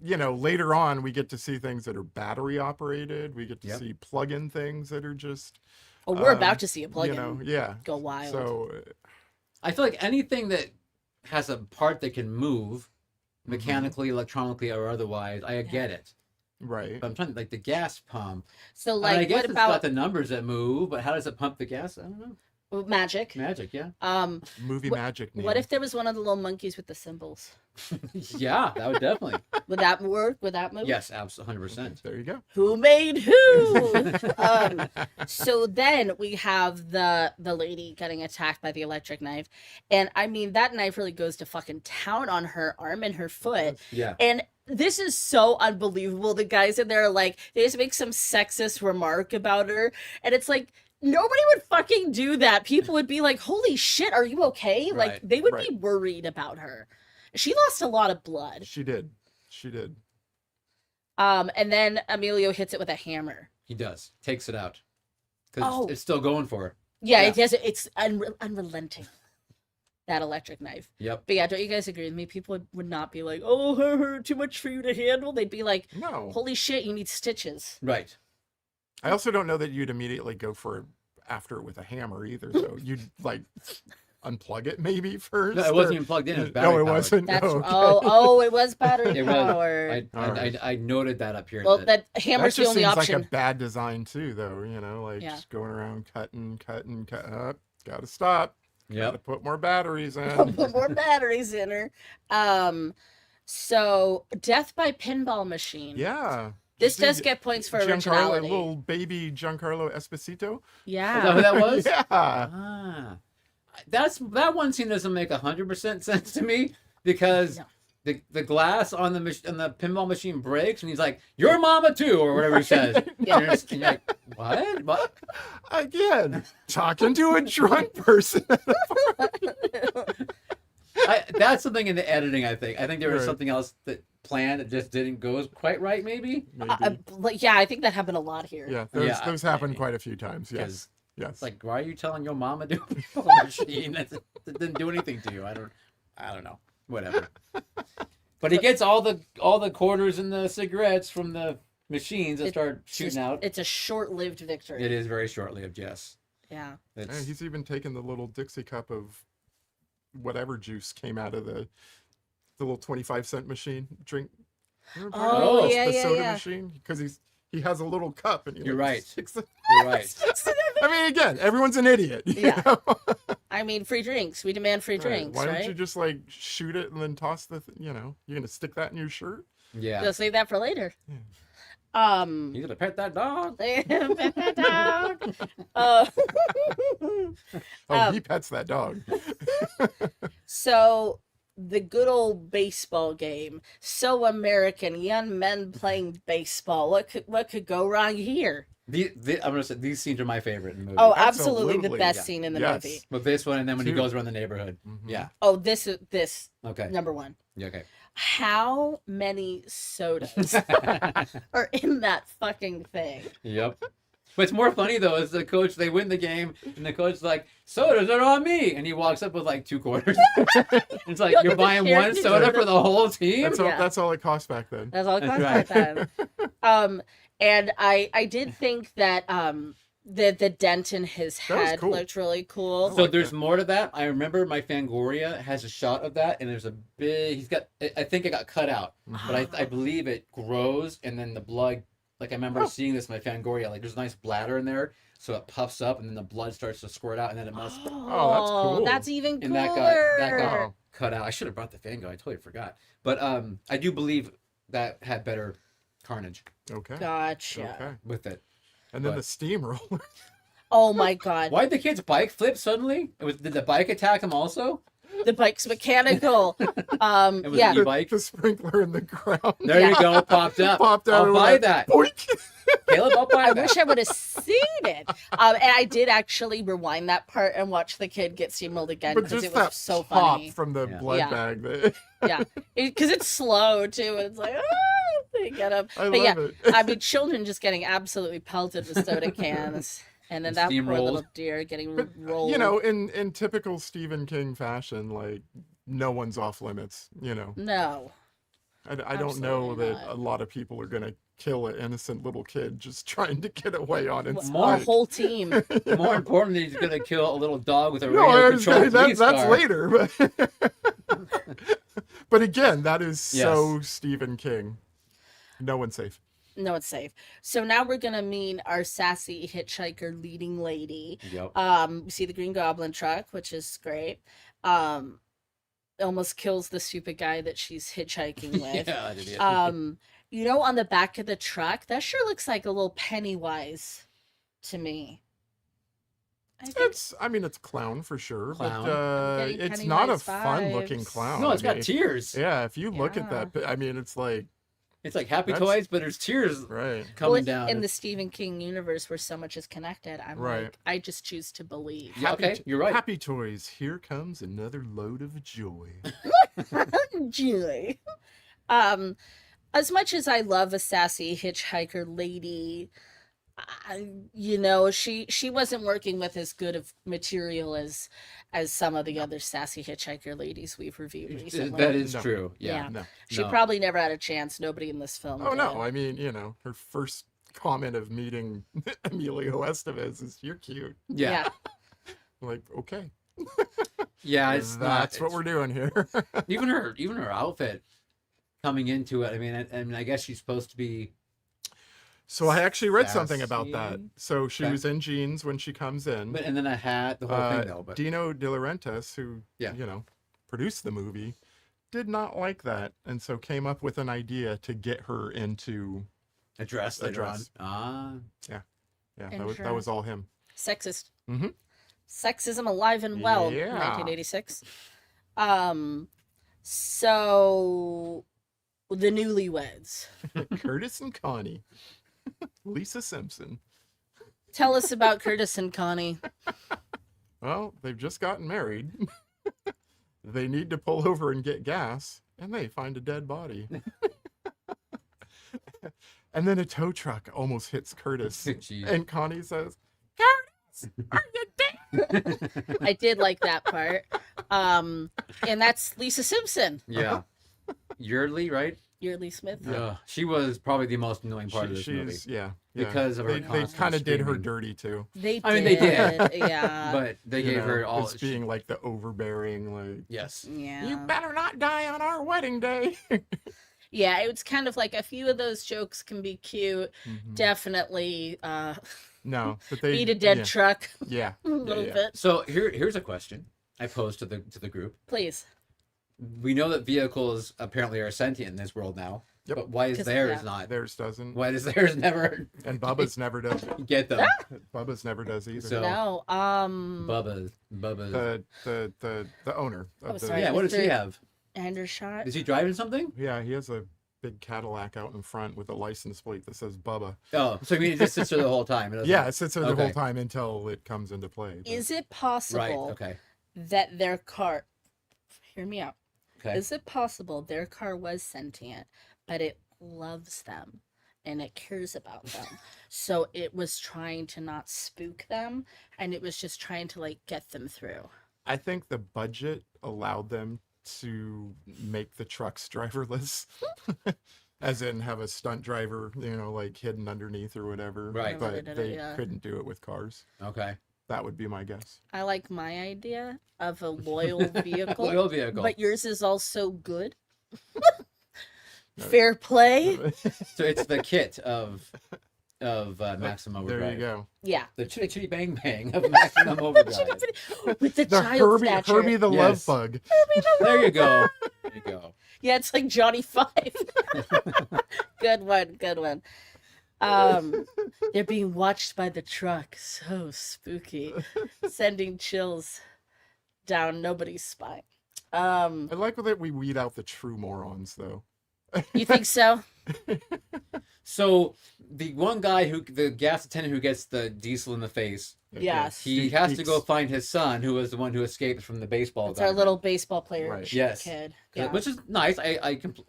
later on we get to see things that are battery operated. We get to Yep. see plug-in things that are just Well, we're Um, about to see a plug-in yeah. go wild. So I feel like anything that has a part that can move mechanically, electronically, or otherwise, I get it. right. But I'm trying to like the gas pump. So, I mean, like, I guess what it's got about the numbers that move, but how does it pump the gas? I don't know. magic? Magic, yeah. Movie what- magic. What Neil. if there was one of the little monkeys with the symbols? Yeah, that would definitely. Would that work? Would that move? Yes, absolutely, 100%. There you go. Who made who? So then we have the lady getting attacked by the electric knife, and I mean that knife really goes to fucking town on her arm and her foot, Yeah. and this is so unbelievable. The guys in there are like they just make some sexist remark about her, and it's like. Nobody would fucking do that. People would be like, "Holy shit, are you okay?" Like Right, they would right. be worried about her. She lost a lot of blood. She did. And then Emilio hits it with a hammer. He does. Takes it out. Because Oh. it's still going for her. Yeah, Yeah. it does. It's unrelenting. That electric knife. Yep. But yeah, don't you guys agree with me? People would not be like, "Oh, too much for you to handle." They'd be like, No. "Holy shit, you need stitches." Right. I also don't know that you'd immediately go for after it with a hammer either. So you'd like unplug it maybe first. No, it wasn't even plugged in. It was battery No, it powered. wasn't. That's No, okay. oh, it was battery It was. powered. I noted that up here. Well, that- that That hammer's the just only seems option. like a bad design too, though. Like Yeah. just going around cutting. Gotta stop. Yep. Gotta put more batteries in. Put more batteries in her. So death by pinball machine. Yeah. This See, does get points for Giancarlo, originality. little baby Giancarlo Esposito. Is that Yeah. who that was? Yeah. Ah. That one scene doesn't make 100% sense to me because No. the glass on the pinball machine breaks and he's like, "Your mama too," or whatever he says. Yeah. And you're like, what? Again, talking to a drunk person. That's something in the editing. I think there was Right. something else that planned that just didn't go quite right. Maybe Maybe. Like, yeah, I think that happened a lot here. Yeah, Yeah, those happen quite a few times. Yes. 'Cause Yes. like, why are you telling your mama to do a pinball machine that didn't do anything to you? I don't know. Whatever. But he gets all the quarters and the cigarettes from the machines that start It's shooting just- out. It's a short-lived victory. It is very short-lived, yes. Yeah. It's, Yeah, he's even taken the little Dixie cup of whatever juice came out of the little 25-cent machine drink Remember Oh, the yeah, yeah, soda yeah. machine? Because he has a little cup and he You're like, right. sticks it. You're right. I mean, again, everyone's an idiot. you Yeah. know? I mean, free drinks. We demand free Right. drinks, Why right? don't you just like shoot it and then toss you're gonna stick that in your shirt? Yeah. They'll save that for later. Yeah. You gonna pet that dog? Dog. Uh, He pets that dog. so the good old baseball game, so American, young men playing baseball. What could go wrong here? I'm gonna say these scenes are my favorite in the movie. Oh, absolutely the Absolutely. best Yeah. scene in the Yes. movie. But this one, and then when he Two. goes around the neighborhood. Mhm. Yeah. Oh, this Okay. number one. Yeah. Okay. How many sodas are in that fucking thing? Yep. What's more funny though is the coach. They win the game, and the coach's like, "Sodas are on me," and he walks up with like 2 quarters. It's like Look you're at the buying one characters soda of for the whole team. Yeah. That's all it cost back then. That's all it costs That's back then. And I did think that the dent in his That was head cool. looked really cool. I So like there's that. more to that. I remember my Fangoria has a shot of that, and there's a big. He's got. I think it got cut out, but I believe it grows, and then the blood. Like I remember Oh. seeing this in my Fangoria. Like there's a nice bladder in there, so it puffs up, and then the blood starts to squirt out, and then it must. Oh, that's cool. That's even And cooler. that got Wow. cut out. I should have brought the Fango. I totally forgot. But I do believe that had better carnage Okay. Gotcha. Okay. with it. And then But- the steamroller. Oh my god. Why did the kid's bike flip suddenly? Did the bike attack him also? The bike's mechanical. It was Yeah. an e-bike. The sprinkler in the ground. There you go. Popped up. Popped out. I'll and buy went, that. "Boink." Caleb, I'll buy I that. wish I would have seen it. And I did actually rewind that part and watch the kid get steamrolled again But because just it was that so pop funny. from the Yeah. blood Yeah. bag. That, Yeah, because it's slow too. And it's like, oh, they get up. I But love yeah, it. I mean, children just getting absolutely pelted with soda cans, and then And that poor steamrolled. little deer getting But, rolled. you know, in typical Stephen King fashion, like no one's off limits. You know, No. I don't know Absolutely that not. a lot of people are gonna kill an innocent little kid just trying to get away on its More A bike. whole team. More importantly, he's gonna kill a little dog with a No, I radio understand controlled police that's car. later, but but again, that is so Yes. Stephen King. No one's safe. No, it's safe. So now we're gonna meet our sassy hitchhiker leading lady. Yep. We see the Green Goblin truck, which is great. Almost kills the stupid guy that she's hitchhiking with. Yeah, I did it. You know, on the back of the truck, that sure looks like a little Pennywise to me. I think I mean, it's clown for sure, Clown. but I'm getting it's not a Pennywise fun-looking vibes. clown. no, it's I mean, got tears. Yeah, if you look at Yeah. that, I mean, it's like It's like Happy That's- Toys, but there's tears right. coming well, down. in the Stephen King universe where so much is connected. I'm Right. like, I just choose to believe. Yeah, okay, you're right. Happy Toys. Here comes another load of joy. Joy. As much as I love a sassy hitchhiker lady, you know, she wasn't working with as good of material as some of the other sassy hitchhiker ladies we've reviewed recently. That is No. true. Yeah. Yeah. No. She No. probably never had a chance. Nobody in this film. Oh did. no! I mean, you know, her first comment of meeting Emilio Estevez is, "You're cute." Yeah. Like, okay, It's that's not. what we're doing here. Even her outfit coming into it. I mean, I guess she's supposed to be. So I actually read something about that. Sassy. So she Okay. was in jeans when she comes in. And then a hat, the whole thing though. But Dino De Laurentiis, who Yeah. you know produced the movie, did not like that, and so came up with an idea to get her into. a dress A later on. dress. Ah. Yeah, that was all him. Sexist. Mhm. Sexism alive and well. Yeah. 1986. So the newlyweds. Curtis and Connie, Lisa Simpson. Tell us about Curtis and Connie. Well, they've just gotten married. They need to pull over and get gas, and they find a dead body. And then a tow truck almost hits Curtis, Jeez. and Connie says, "Curtis, are you dead?" I did like that part. And that's Lisa Simpson. Yeah. Yeardley, right? Yeardley Smith. Yeah. She was probably the most annoying part of this movie. Yeah, Because of her they constant kind of did her screaming. dirty too. They did. I mean, they did. Yeah. But they You gave know, her all. as being like the overbearing, like, Yes. Yeah. "You better not die on our wedding day." Yeah, it's kind of like a few of those jokes can be cute. Mhm. Definitely No, but they beat a dead yeah, truck yeah, a little yeah. bit. So here's a question I posed to the group. Please. We know that vehicles apparently are sentient in this world now. Yep. But why is 'Cause- theirs yeah. not? Theirs doesn't, Why does theirs never and Bubba's never does. get them? Bubba's never does either. So- No. Bubba's. The owner of Oh, the sorry. Yeah, what does he Mr. have? Andershot. Is he driving something? yeah, he has a big Cadillac out in front with a license plate that says Bubba. Oh, so I mean, it just sits there the whole time. It doesn't- Yeah, it sits there the whole Okay. time until it comes into play. but- Is it Right. possible Okay. that their car hear me out. Okay. Is it possible their car was sentient, but it loves them and it cares about them? So it was trying to not spook them and it was just trying to like get them through. I think the budget allowed them to make the trucks driverless, as in have a stunt driver, like hidden underneath or whatever. Right. Never But did it, they yeah. couldn't do it with cars. Okay. That would be my guess. I like my idea of a loyal vehicle, Loyal vehicle. but yours is also good. Fair play. So it's the kit of Maximum There Overdrive. you go. Yeah. The chitty chitty bang bang of Maximum Overdrive. With the The child stature. Herbie the love Yes. bug. There you go. There you go. Yeah, it's like Johnny Five. Good one, good one. They're being watched by the truck. So spooky. Sending chills down nobody's spine. I like that we weed out the true morons, though. You think so? So the one guy the gas attendant who gets the diesel in the face, Yes. he has to go find his son, who was the one who escaped from the baseball It's guy. our little baseball player Right. Yes. kid. Yeah, Yeah. which is nice. I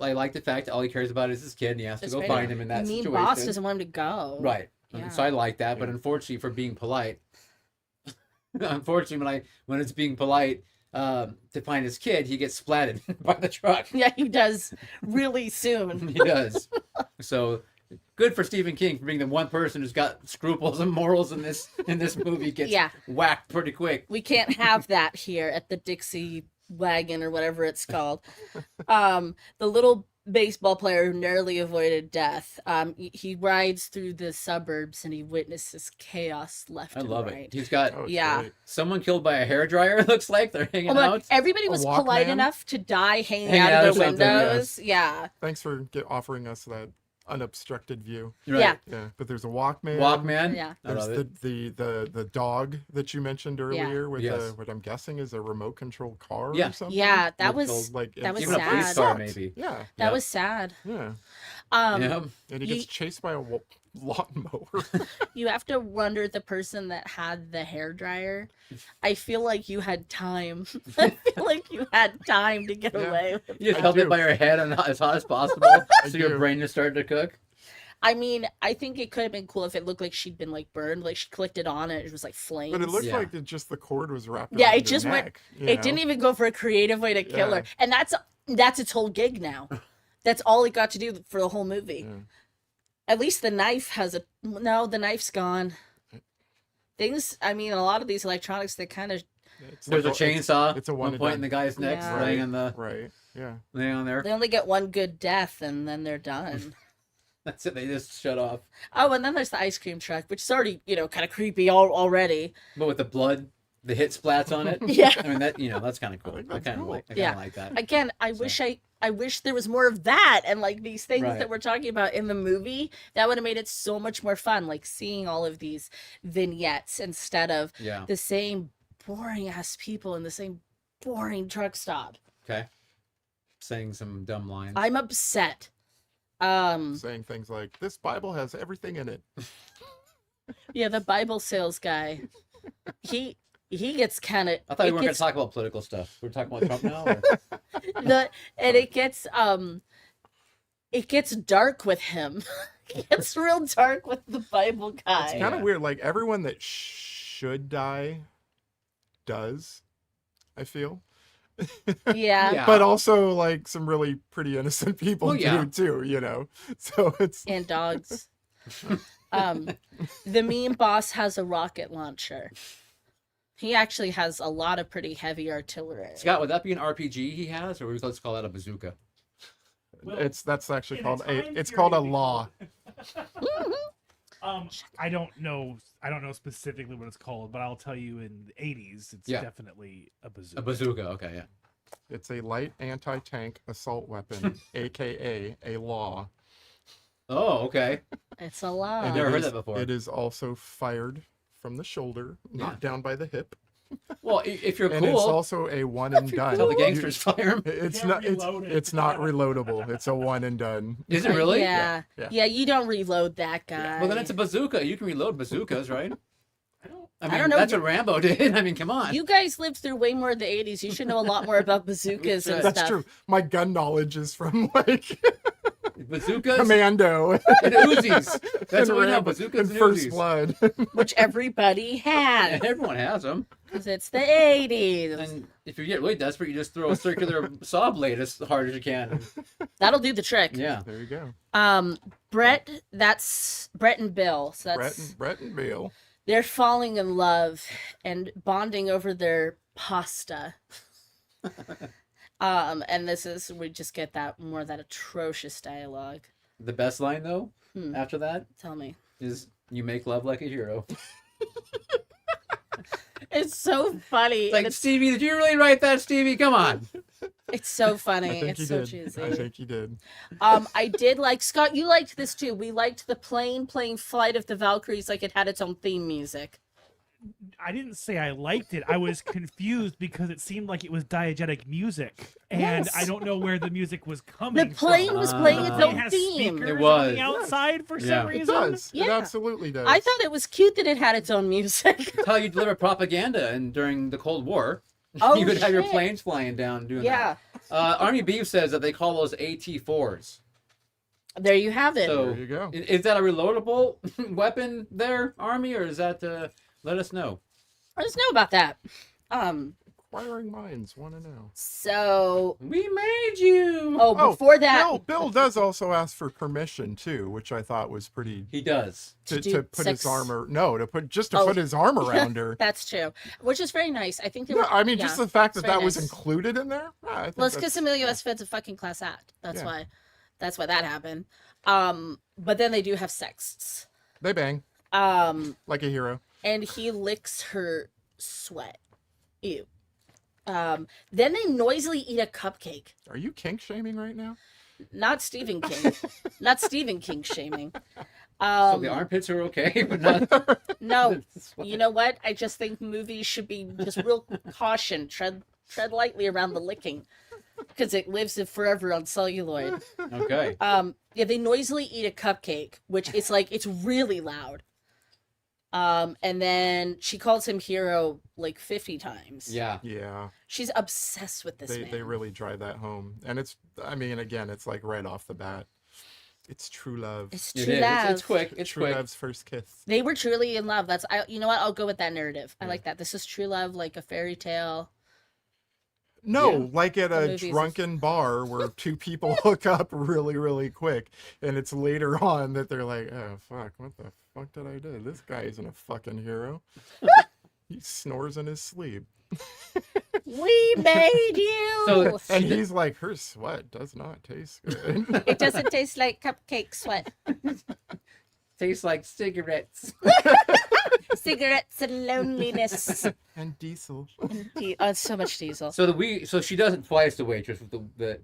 like the fact that all he cares about is his kid, and he has That's to go right. find him in that The mean situation. boss doesn't want him to go. Right. Yeah. So I like that, but Yeah. unfortunately, for being polite, unfortunately, when it's being polite to find his kid, he gets splatted by the truck. Yeah, he does really soon. He does. So good for Stephen King for being the one person who's got scruples and morals in this movie. Gets Yeah. whacked pretty quick. We can't have that here at the Dixie wagon or whatever it's called. The little baseball player who narrowly avoided death. He rides through the suburbs and he witnesses chaos left I and love right. it. He's got Oh, it's Yeah. great. someone killed by a hairdryer. It looks like they're hanging Oh my, out. everybody A was polite Walkman? enough to die hanging Hanging out out of or their something, windows. Yeah. Thanks for offering us that unobstructed view. Right. Yeah. Yeah, but there's a Walkman. Walkman. Yeah. I There's love it. the dog that you mentioned earlier with Yes. what I'm guessing is a remote control car Yeah. or something. Yeah, that With was the, like, that was Even a it's- police sad. car, sucked. maybe. Yeah, that Yeah. was sad. yeah. Yeah. And he You- gets chased by a lawnmower. You have to wonder the person that had the hairdryer. I feel like you had time. I feel like you had time to get Yeah. away with. You just I held do. it by your head and as hot as possible, so your do. brain just started to cook. I mean, I think it could have been cool if it looked like she'd been like burned, like she clicked it on and it was like flames. But it looked Yeah. like the cord was wrapped Yeah, around it her just went- neck, you It know? didn't even go for a creative way to kill her, Yeah. and that's its whole gig now. That's all it got to do for the whole movie. Yeah. At least the knife has the knife's gone. Things, I mean, a lot of these electronics, they kind of It's There's a like chainsaw. it's a one one and point done. in the guy's neck, Yeah. laying on the right. Yeah. laying on there. they only get one good death and then they're done. That's it. They just shut off. Oh, and then there's the ice cream truck, which is already, kind of creepy already. But with the blood, the hit splats on it. Yeah. I mean that's kind of cool. think I that's kind of cool. like. I Yeah. kind of like that. Again, I wish there was more of that and like these things Right. that we're talking about in the movie. That would have made it so much more fun, like seeing all of these vignettes instead of Yeah. the same boring ass people in the same boring truck stop. Okay. Saying some dumb lines. I'm upset. Saying things like, "This Bible has everything in it." Yeah, the Bible sales guy. He gets kind of. I thought we weren't going to talk about political stuff. We're talking about Trump now. Or... It gets dark with him. It gets real dark with the Bible guy. It's kind of Yeah. weird. Like everyone that should die does, I feel. Yeah. Yeah. But also like some really pretty innocent people Well, yeah. do too, So it's And dogs. The mean boss has a rocket launcher. He actually has a lot of pretty heavy artillery. Scott, would that be an RPG he has, or let's call that a bazooka? Well, That's actually in called time it's called a period, they law. called- I don't know specifically what it's called, but I'll tell you in the 80s it's Yeah. definitely a bazooka. A bazooka. Okay, yeah. It's a light anti-tank assault weapon, aka a law. Oh, okay. It's a lot. I've never it heard is- that before. It is also fired from the shoulder, not down by the hip. Well, if you're And it's cool, also a one and done. that's how the gangsters fire 'em. It's can't not reload it. it's not reloadable. It's a one and done. Is it really? Yeah. Yeah. Yeah, you don't reload that guy. Well, then it's a bazooka. You can reload bazookas, right? I mean, don't know. that's what Rambo did. I mean, come on. You guys lived through way more of the 80s. You should know a lot more about bazookas and That's stuff. true. My gun knowledge is from like Bazookas Commando and Uzis. That's and what we know. Rambo Bazookas and and First Uzis. Blood. Which everybody has. And everyone has them. Because it's the 80s. And if you get really desperate, you just throw a circular saw blade as hard as you can. That'll do the trick. Yeah. There you go. Brett, that's Brett and Bill. So that's Brett and Bill. they're falling in love and bonding over their pasta. And this is we just get that more of that atrocious dialogue. The best line, though, after that, Tell me. is you make love like a hero. It's so funny. It's like, and it's, Stevie, did you really write that, Stevie? Come on. it's so I funny. think It's you so did. cheesy. I think you did. I did like Scott. You liked this too. We liked the plane playing "Flight of the Valkyries" like it had its own theme music. I didn't say I liked it. I was confused because it seemed like it was diegetic music, and Yes. I don't know where the music was coming The plane from. was playing its The plane own has theme. speakers It was. on the outside for Yeah. some It reason. does. It Yeah. absolutely does. I thought it was cute that it had its own music. That's how you deliver propaganda and during the Cold War. Oh, you would have your shit. planes flying down doing Yeah, that. Army Beef says that they call those AT-4s. there you have it. So There you go. is that a reloadable weapon there, Army, or is that let us know? Let us know about that. Inquiring minds want to know. So We made you. before that, Bill does also ask for permission too, which I thought was pretty He does. To do to put his sex- armor. No, to put Oh. put his arm around her. that's true, which is very nice. I think they No, were. I mean yeah, just the fact it's that very that was nice. included in there. I think Well, it's because that's- Emilio Esteved's a fucking class act. That's Yeah. why. That's why that happened. But then they do have sex. they bang like a hero. And he licks her sweat. Ew. Then they noisily eat a cupcake. Are you kink shaming right now? Not Stephen King. Not Stephen King shaming. So the armpits are okay, but not. No, you know what? I just think movies should be just real caution. Tread lightly around the licking, because it lives forever on celluloid. Okay. Yeah, they noisily eat a cupcake, which it's like it's really loud. And then she calls him hero like 50 times. Yeah. Yeah, She's obsessed with this man. they really drive that home, and it's. I mean, again, it's like right off the bat. It's true love. It's It true is. love. It's quick. It's True quick. love's first kiss. They were truly in love. You know what? I'll go with that narrative. I Yeah. like that. This is true love, like a fairy tale. No, Yeah. like at The a movies is- drunken bar where two people hook up really, really quick, and it's later on that they're like, "Oh fuck, what the fuck did I do? This guy isn't a fucking hero. He snores in his sleep." We made you. So- And he's like, "Her sweat does not taste good." It doesn't taste like cupcake sweat. Tastes like cigarettes. Cigarettes and loneliness. And diesel. So much diesel. So she does it twice. The waitress with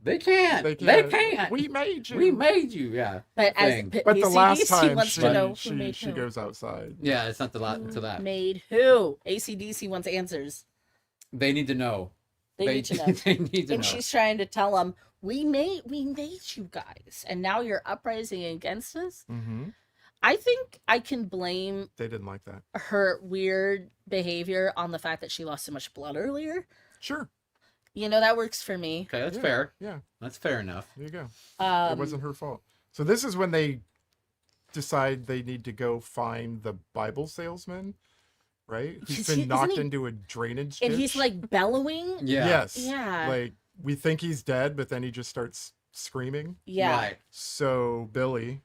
they can't. They can't. We made you. We made you. Yeah. But as thing. But the ACDC last time wants to know who she made who. goes outside. Yeah. It's not the lot to that. Made who? ACDC wants answers. They need to know. They need to know. They need to And know. she's trying to tell them, we made you guys, and now you're uprising against us. Mm-hmm. I think I can blame They didn't like that. her weird behavior on the fact that she lost so much blood earlier. Sure. You know, that works for me. Okay, that's Yeah, fair. Yeah. That's fair enough. There you go. It Um, wasn't her fault. So this is when they decide they need to go find the Bible salesman, right? He's Isn't been knocked he- into a drainage and he's ditch. like bellowing. Yeah. Yes. Yeah. Like we think he's dead, but then he just starts screaming. Yeah. Right. So Bill,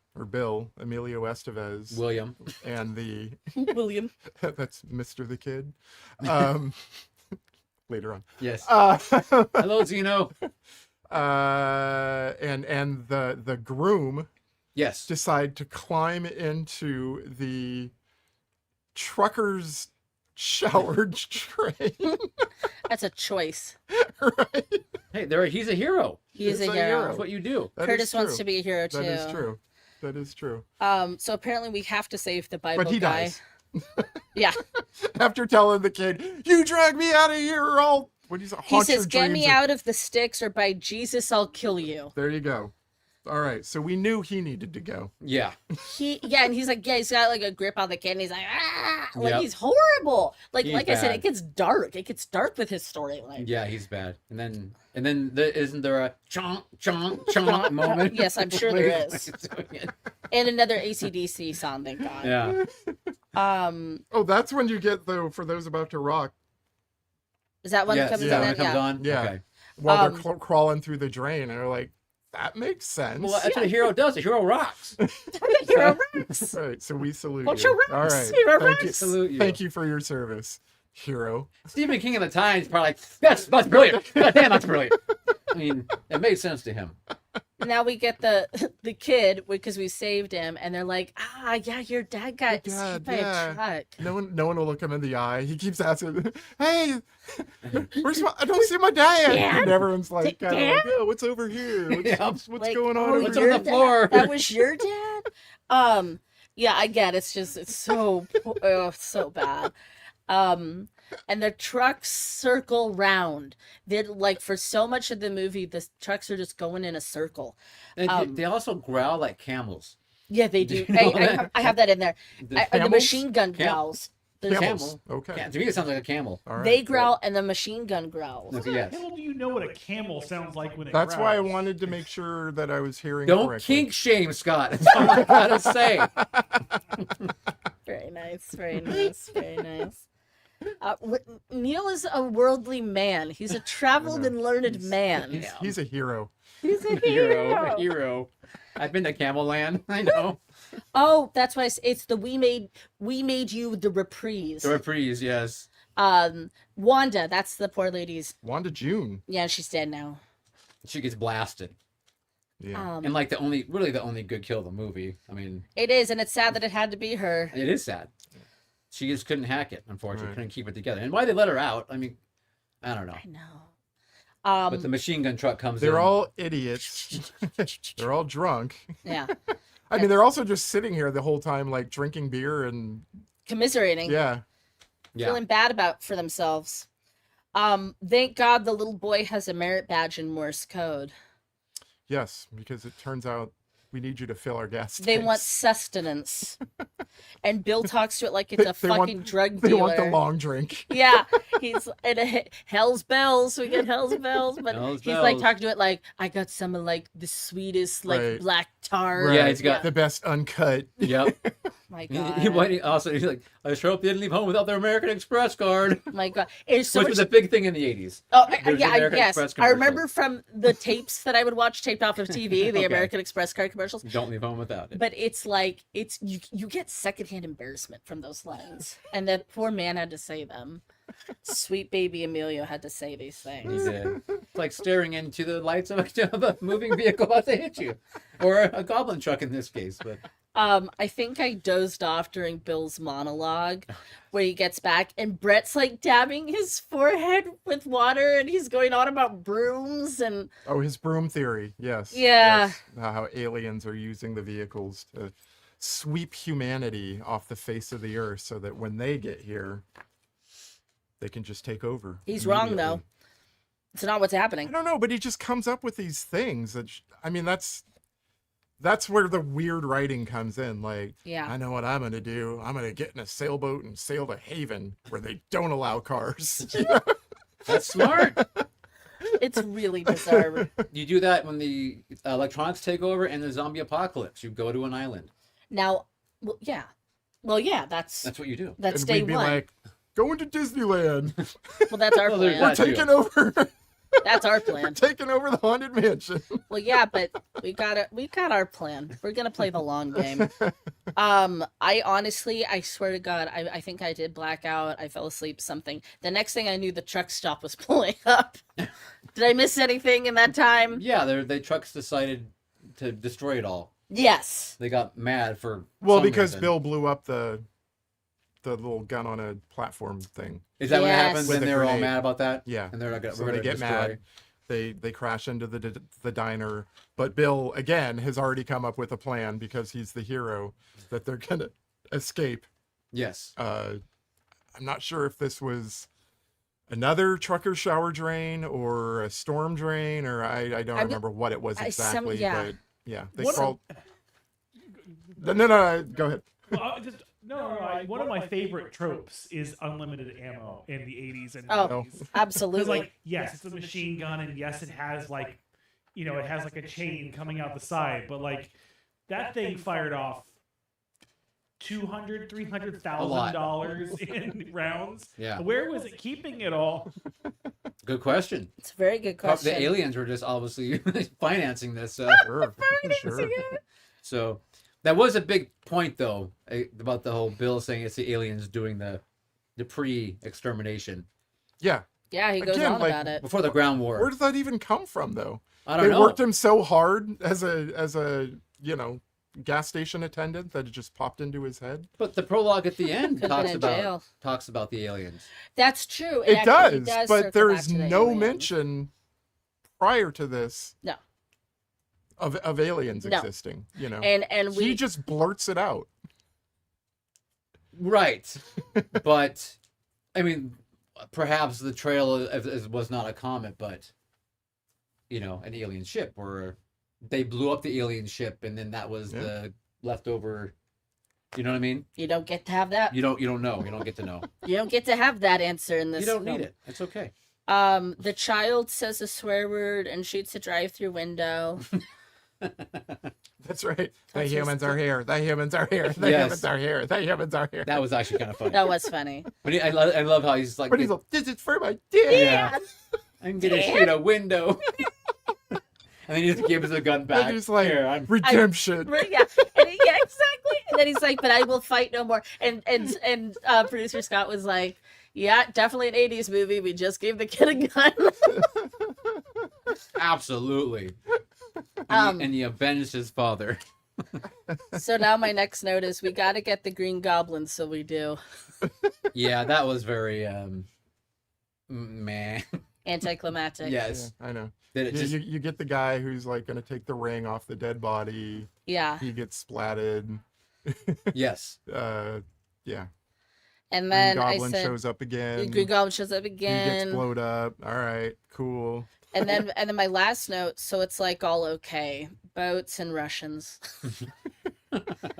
Emilio Estevez, William. and the William. that's Mr. the Kid. Later on. Yes. Uh, Hello, Zeno. and the groom Yes. decide to climb into the trucker's shower train. That's a choice. Right? Hey, he's a hero. He is He's a a hero. hero. That's what you do. That is Curtis wants true. to be a hero too. That is true. That is true. So apparently we have to save the Bible But he guy. dies. Yeah. After telling the kid, "You drag me out of here, or I'll..." What do you say? He "Haunt your says, "Get me dreams." out of the sticks, or by Jesus, I'll kill you." There you go. All right. So we knew he needed to go. Yeah. And he's like, he's got like a grip on the kid, and he's like, ah, like Yep. he's horrible. Like, He's like I said, bad. it gets dark. It gets dark with his storyline. Yeah, he's bad. And then isn't there a chonk chonk chonk moment? Yes, I'm sure there is. And another AC/DC song, thank God. Yeah. Oh, that's when you get, though, for those about to rock, Is that when it Yes, comes yeah, in? when it comes Yeah. on. Yeah. Okay. while they're crawling through the drain, and they're like, "That makes sense." Well, that's what a hero does. A hero rocks. Hero rocks. All right, so we salute Culture you. All rocks. right, Hero thank you. rocks. Salute you. Thank you for your service, hero. Stephen King at the time is probably like, that's brilliant. God damn, that's brilliant. I mean, it made sense to him. Now we get the kid because we saved him, and they're like, yeah, your dad got Your dad, hit by yeah. a truck. No one will look him in the eye. He keeps asking, "Hey, I don't see my dad." Dad? And everyone's like, Dad? "Yeah, what's over here? What's Like, going on oh, over What's here?" on the floor? That was your dad? Yeah, I get it. It's so so bad. And the trucks circle round. They're like, for so much of the movie, the trucks are just going in a circle. And they also growl like camels. Yeah, they do. Do you know I have that in there. The The camels? machine gun growls. There's- Camels. Okay. To me, it sounds like a camel. All right. They growl, and the machine gun growls. Okay, How yes. the hell do you know what a camel sounds like when it That's why I growls? wanted to make sure that I was hearing Don't correctly. kink shame, Scott. That's all I gotta say. Very nice, very nice, very nice. Neil is a worldly man. He's a traveled and learned man. He's a hero. He's a A hero. I've been to Camel Land. I know. Oh, that's why it's the we made you the reprise. The reprise, yes. Wanda, that's the poor lady's. Wanda June. Yeah, she's dead now. She gets blasted. Yeah. And like the only good kill of the movie. I mean, It is, and it's sad that it had to be her. it is sad. She just couldn't hack it, unfortunately. Right. Couldn't keep it together. And why they let her out, I mean, I don't know. I know. But the machine gun truck comes in. They're all idiots. They're all drunk. Yeah, I mean, they're also just sitting here the whole time, like drinking beer and commiserating, yeah. feeling bad for themselves. Thank God the little boy has a merit badge in Morse code. Yes, because it turns out we need you to fill our gas tanks. They want sustenance. And Bill talks to it like it's a They want- fucking drug They dealer. want the long drink. Yeah, he's in Hell's Bells. We get Hell's Bells, but Hell's he's like Bells. talking to it like, I got some of like the sweetest like Right. black tar. Right. Yeah, he's got- the best uncut. Yep. My He's like, I sure hope they didn't leave home without their American Express card. My God, it's so Which much. was a big thing in the 80s. Oh, There's the American yes. Express I remember commercials. from the tapes that I would watch taped off of TV, the Okay. American Express card commercials. Don't leave home without it. But it's like you get secondhand embarrassment from those lines, and that poor man had to say them. Sweet baby Emilio had to say these He things. did. It's like staring into the lights of a moving vehicle about to hit you, or a goblin truck in this case. But I think I dozed off during Bill's monologue where he gets back and Brett's like dabbing his forehead with water and he's going on about brooms and Oh, his broom theory. Yes. Yeah. Yes. How aliens are using the vehicles to sweep humanity off the face of the earth so that when they get here, they can just take over. he's wrong though. immediately. It's not what's I happening. don't know, but he just comes up with these things that, I mean, that's where the weird writing comes in. Like, Yeah. I know what I'm going to do. I'm going to get in a sailboat and sail to Haven where they don't allow cars. that's smart. It's really bizarre. You do that when the electronics take over and the zombie apocalypse. You go to an island. Now, well, yeah. Well, yeah, that's That's what you do. that's and day we'd be one. like, going to Disneyland. Well, that's our Well, there's plan. that. We're taking over. That's our We're plan. taking over the haunted mansion. Well, yeah, but we got our plan. We're gonna play the long game. I honestly, I swear to God, I think I did black out. I fell asleep. Something. The next thing I knew, the truck stop was pulling up. Did I miss anything in that time? Yeah, the trucks decided to destroy it all. Yes. They got mad for Well, some because reason. Bill blew up the little gun on a platform thing. Is that what Yes. happened? With And the they were all grenade. mad about that? Yeah. And they're not gonna, So we're they gonna get destroy. mad. They crash into the diner, but Bill again has already come up with a plan because he's the hero that they're gonna escape. Yes. I'm not sure if this was another trucker shower drain or a storm drain, or I don't remember what it was exactly. yeah. But yeah, they What- crawled. No, go ahead. Well, one of my favorite tropes is unlimited ammo in the 80s and Oh, 90s. Because, absolutely. like, yes, it's a machine gun, and yes, it has, like, you know, it has, like, a chain coming out the side, but, like, that thing fired off $200,000-$300,000 in rounds. Yeah. Where was it keeping it all? Good question. It's a very good question. The aliens were just obviously financing this. Sure. So that was a big point, though, about the whole Bill saying it's the aliens doing the pre-extermination Yeah. Yeah, he goes Again, on like, about it. before the ground war. Where does that even come from, though? I don't They know. worked him so hard as a gas station attendant that it just popped into his head. But the prologue at the end Could've been in jail. talks about the aliens. That's true. It actually does, circle but there back is to the no aliens. mention prior to this No. of aliens No. existing. You know, And we he just blurts it out. Right. But, I mean, perhaps the trail was not a comet, but, you know, an alien ship where they blew up the alien ship and then that was the leftover, you know what I mean? you don't get to have that. You don't know. You don't get to know. You don't get to have that answer in this. You don't film. need it. It's okay. The child says a swear word and shoots a drive-through window. That's right. The That's humans just- are here. The humans are here. The Yes. humans are here. The humans are here. That was actually kind of funny. That was funny. But I love how he's like, But he's like, this is for my dad. Yeah. I'm going to shoot a window. And then he just gives the gun back. And he's like, Here, I'm redemption. Right, yeah, yeah, exactly. And then he's like, "But I will fight no more." And producer Scott was like, "Yeah, definitely an '80s movie. We just gave the kid a gun." absolutely. And he avenged his father. So now my next note is we got to get the Green Goblin, so we do. Yeah, that was very meh. Anticlimactic. Yes. Yeah, I know. Did it just You get the guy who's like going to take the ring off the dead body. Yeah. He gets splatted. yes. Yeah. And then Green I Goblin said, shows up again. Green Goblin shows up He gets again. blowed up. All right, cool. And then my last note, so it's like all okay. Boats and Russians.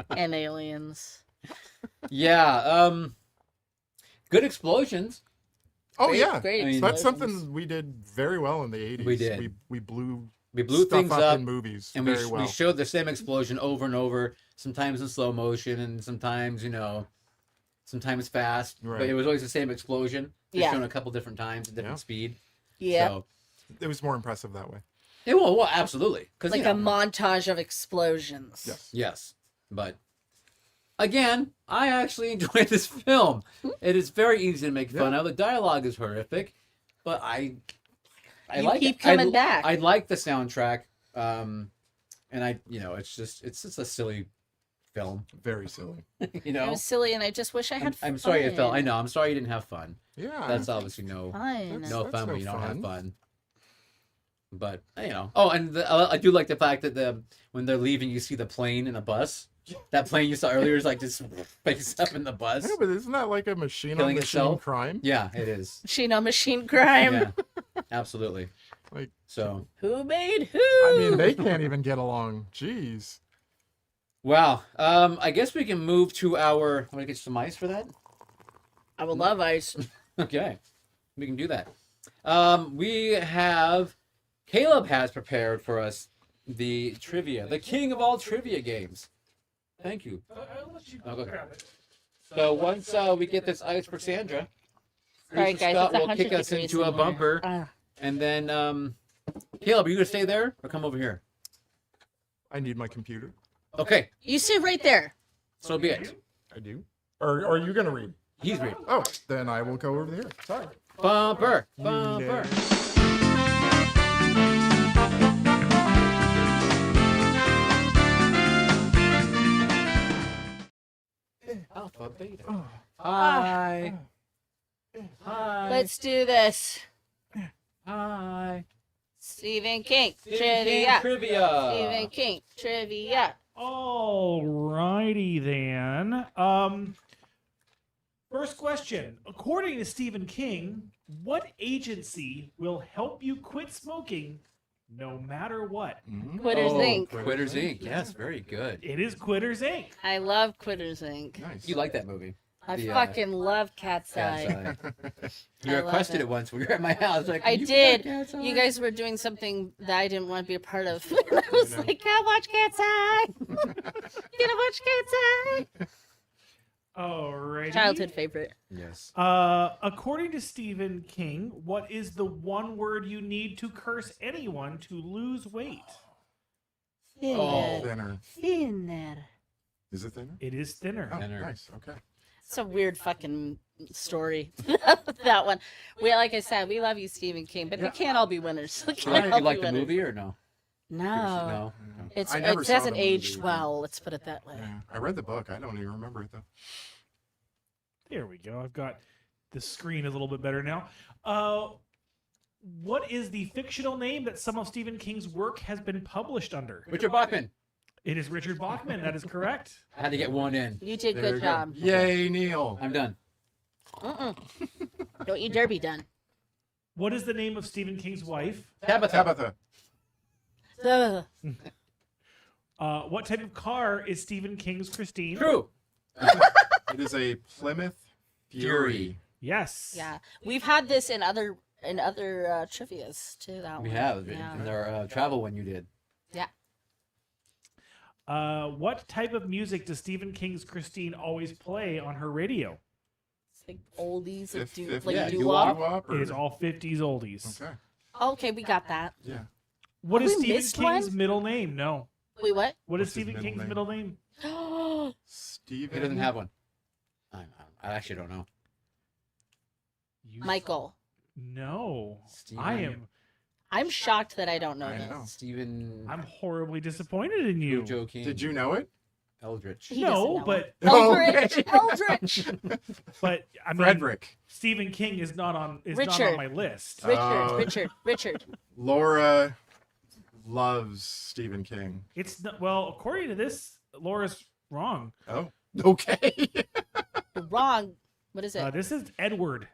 And aliens. Yeah, good explosions. Oh Great- yeah, great I mean, that's explosions. something we did very well in the 80s. We did. We blew We blew stuff things up up in movies and very well. we showed the same explosion over and over, sometimes in slow motion and sometimes, sometimes fast. But Right. it was always the same explosion. Just Yeah. shown a couple different times at different Yeah. speed. Yeah. So, It was more impressive that way. yeah, well, absolutely. Cause, Like a montage of explosions. Yes. Yes, but again, I actually enjoyed this film. It is very easy to make fun of. The dialogue is horrific, but I You like keep it. coming back. I like the soundtrack, and it's just a silly film. Very silly. It was silly, and I just wish I had I'm sorry it felt. I fun. know. I'm sorry you didn't have fun. Yeah. That's obviously no Fun. That's- fun when no you don't have fun. fun. But Oh, and I do like the fact that when they're leaving, you see the plane in a bus. That plane you saw earlier is like just face up in the bus. Yeah, but isn't that like a machine Killing on machine itself? crime? Yeah, it is. Machine crime. Yeah, absolutely. Like, So, Who made who? I mean, they can't even get along. Jeez. wow. I guess we can move to our. I'm gonna get some ice for that. I would love ice. Okay, we can do that. We have Caleb has prepared for us the trivia, the king of all trivia games. Thank you. Okay. So once we get this ice for Sandra, Sorry, guys, Scott it's will 100 kick us degrees into a in here. bumper, Ah. and then Caleb, are you gonna stay there or come over here? I need my computer. Okay, You sit right there. so be it. I do. Or are you going to read? He's reading. Oh, then I will go over there. Sorry. Bumper, You bumper. nerd. beta. Oh. Hi. Hi. Let's do this. Hi. Stephen King Stephen King trivia. trivia. Stephen King trivia. Alrighty then. First question. According to Stephen King, what agency will help you quit smoking no matter what? Quitters Inc. Quitters Inc. Yes, very good. It is Quitters Inc. I love Quitters Inc. Nice. You like that movie? I The, fucking love Cat's Cat's Eye. Eye. You I love requested it. it once when you were at my house. Like, I "Can you did. put Cat's Eye?" You guys were doing something that I didn't want to be a part of. I was like, "Can't watch Cat's Eye. Gonna watch Cat's Eye." Alrighty. Childhood favorite. Yes. According to Stephen King, what is the one word you need to curse anyone to lose weight? Oh. Thinner. Thinner. Is it thinner? It is thinner. Oh, Thinner. nice. Okay. It's a weird fucking story. That one. Like I said, we love you, Stephen King, but they can't all be winners. They can't Right. all You like be the winners. movie or no? No. No. It's I never it saw hasn't the movie, aged but- well. Let's put it that way. Yeah. I read the book. I don't even remember it though. There we go. I've got the screen a little bit better now. What is the fictional name that some of Stephen King's work has been published under? Richard Bachman. It is Richard Bachman. That is correct. I had to get one in. You did There you good go. job. Yay, Neil. I'm done. Don't you dare be done. What is the name of Stephen King's wife? Tabitha. Tabitha. Ugh. What type of car is Stephen King's Christine? True. It is a Plymouth Fury. Yes. Yeah, we've had this in other trivia's too. That We one. have Yeah. in our travel one you did. What type of music does Stephen King's Christine always play on her radio? It's like oldies, If- if- like yeah, doo-wop. doo-wop or- It is all 50s oldies. Okay. Okay, we got that. Yeah. What Have is we Stephen missed King's one? middle name? No. Wait, what? What is What's his Stephen middle King's name? middle name? Steven. He doesn't have one. I actually don't know. Michael. No. Steven. I am. I'm shocked that I don't know I this. know. Stephen. I'm horribly disappointed in you. joking. Did you know it? Eldritch. He doesn't No, know but Eldritch. Okay. Eldritch. I mean, Frederick. Stephen King is not on not Richard. on my list. Richard. Laura loves Stephen King. It's not, well, according to this, Laura's wrong. Oh, okay. Wrong. What is it? This is Edward.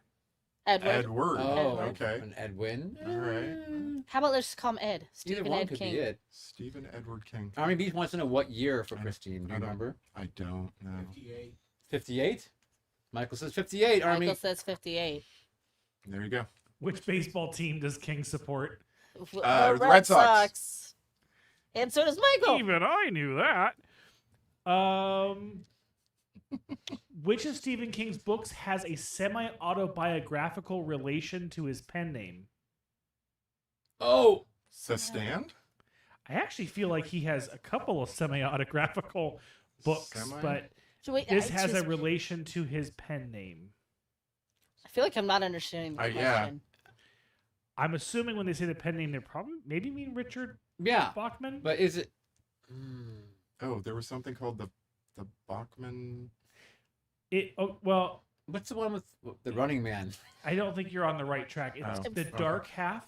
Edward. Edward. Oh, Okay. An Edwin. All right. How about let's just call him Ed? Either Stephen one Ed could King. be it. Stephen Edward King. Army Beach wants to know what year for I- Christine. Do I you don't- remember? I don't know. 58. Michael says 58. Army. Michael says 58. There you go. Which baseball team does King support? The Red Sox. And so does Michael. Even I knew that. Which of Stephen King's books has a semi-autobiographical relation to his pen name? Oh. The Stand? I actually feel like he has a couple of semi-autographical books, Semi? but So wait, this I has a just- relation to his pen name. I feel like I'm not understanding the Yeah. question. I'm assuming when they say the pen name, they're probably maybe mean Richard Yeah. Bachman. But is it? Hmm. Oh, there was something called the Bachman. Well, What's the one with the Running Man? I don't think you're on the right track. It's Oh, the okay. Dark Half.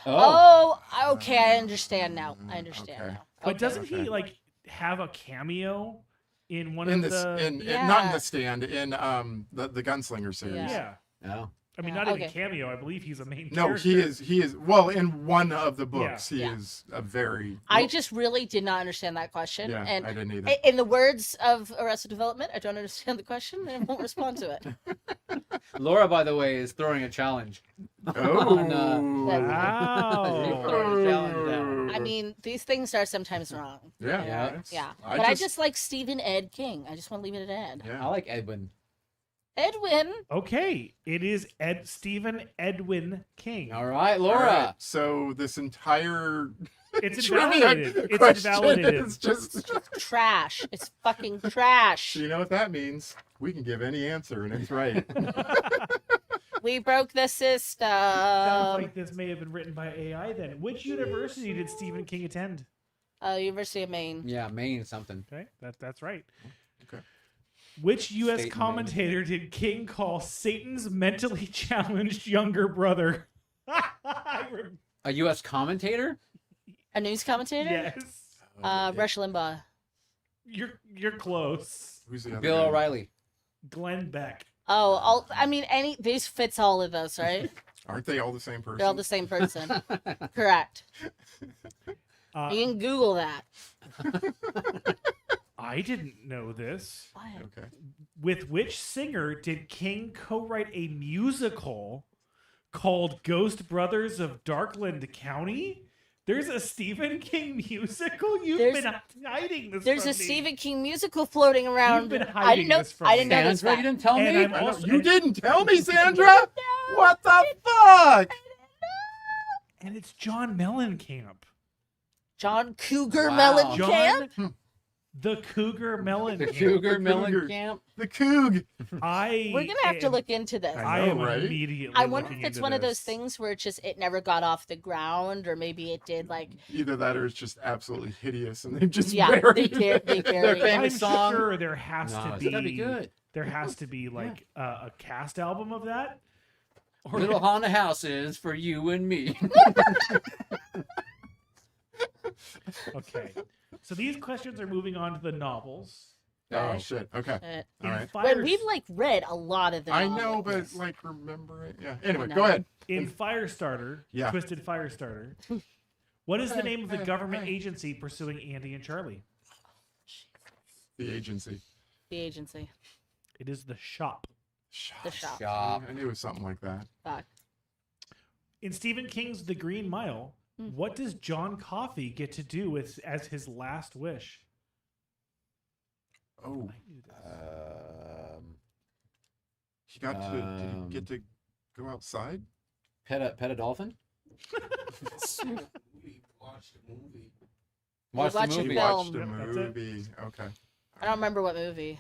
Oh, okay, I understand now. I understand Okay. now. But Okay. doesn't he Okay. like have a cameo in one In of this, the? not in Yeah. the Stand, in the Gunslinger series. Yeah. Yeah, No. I mean Yeah, not even okay. cameo. I believe he's a main. No, character. he is. Well, in one of the books, he Yeah. is a very. I just really did not understand that question. Yeah, and I didn't either. in the words of Arrested Development, I don't understand the question and won't respond to it. Laura, by the way, is throwing a challenge. Oh. on, Wow. Throwing a challenge down. I mean, these things are sometimes wrong. Yeah. Yeah. it's- Yeah. I But I just like Stephen Ed King. I just want to leave it at Ed. I Yeah. like Edwin. Edwin. Okay, it is Stephen Edwin King. All right, All Laura. right, so this entire It's trivia invalidated. It's question invalidated. is just. Trash. It's fucking trash. You know what that means? We can give any answer and it's right. We broke the system. Sounds like this may have been written by AI. Then, which university did Stephen King attend? University of Maine. Yeah, Maine something. Okay, that's right. Okay. Which U.S. State commentator did King call Satan's mentally challenged younger brother? A U.S. commentator? A news commentator? Yes. Rush Limbaugh. You're close. Who's the other Bill guy? O'Reilly. Glenn Beck. Oh, I mean, this fits all of those, right? Aren't they all the same person? They're all the same person. Correct. Uh, You can Google that. I didn't know this. What? Okay. With which singer did King co-write a musical called Ghost Brothers of Darkland County? There's a Stephen King musical? You've been hiding this There's from a me. Stephen King musical floating around. You've been I hiding didn't know. this from I didn't me. know this Sandra, you fact. didn't tell And me? I'm also, You didn't tell me, Sandra. What the fuck? and it's John Mellencamp. John Cougar Wow. Mellencamp. John the Cougar The Mellencamp. Cougar The Mellencamp. The Coog. We're gonna have to look into this. I know, am right? immediately I wonder looking if it's into one of those this. things where it never got off the ground, or maybe it did like Either that or it's just absolutely hideous and they just yeah, buried they it. buried. Their it. famous I'm song. sure there has No, to it's be. gotta be good. There has to be like a cast album of that. Or Little haunted houses for you and me. okay, so these questions are moving on to the novels. Oh shit. Okay. Uh, All right. But we've like read a lot of them. I know, but like remember it. Yeah. Anyway, I know. go ahead. In Firestarter, Yeah. Twisted Firestarter, what is the name of the government agency pursuing Andy and Charlie? The agency. The agency. It is the Shop. The shop. Shop. I knew it was something like that. Fuck. In Stephen King's The Green Mile, what does John Coffey get to do with as his last wish? Oh, I knew this. he got to. Did he get to go outside? Pet a dolphin? We watched a movie. Watch the watched a movie. He film. watched a Yep, that's it. movie. Okay. I don't remember what movie.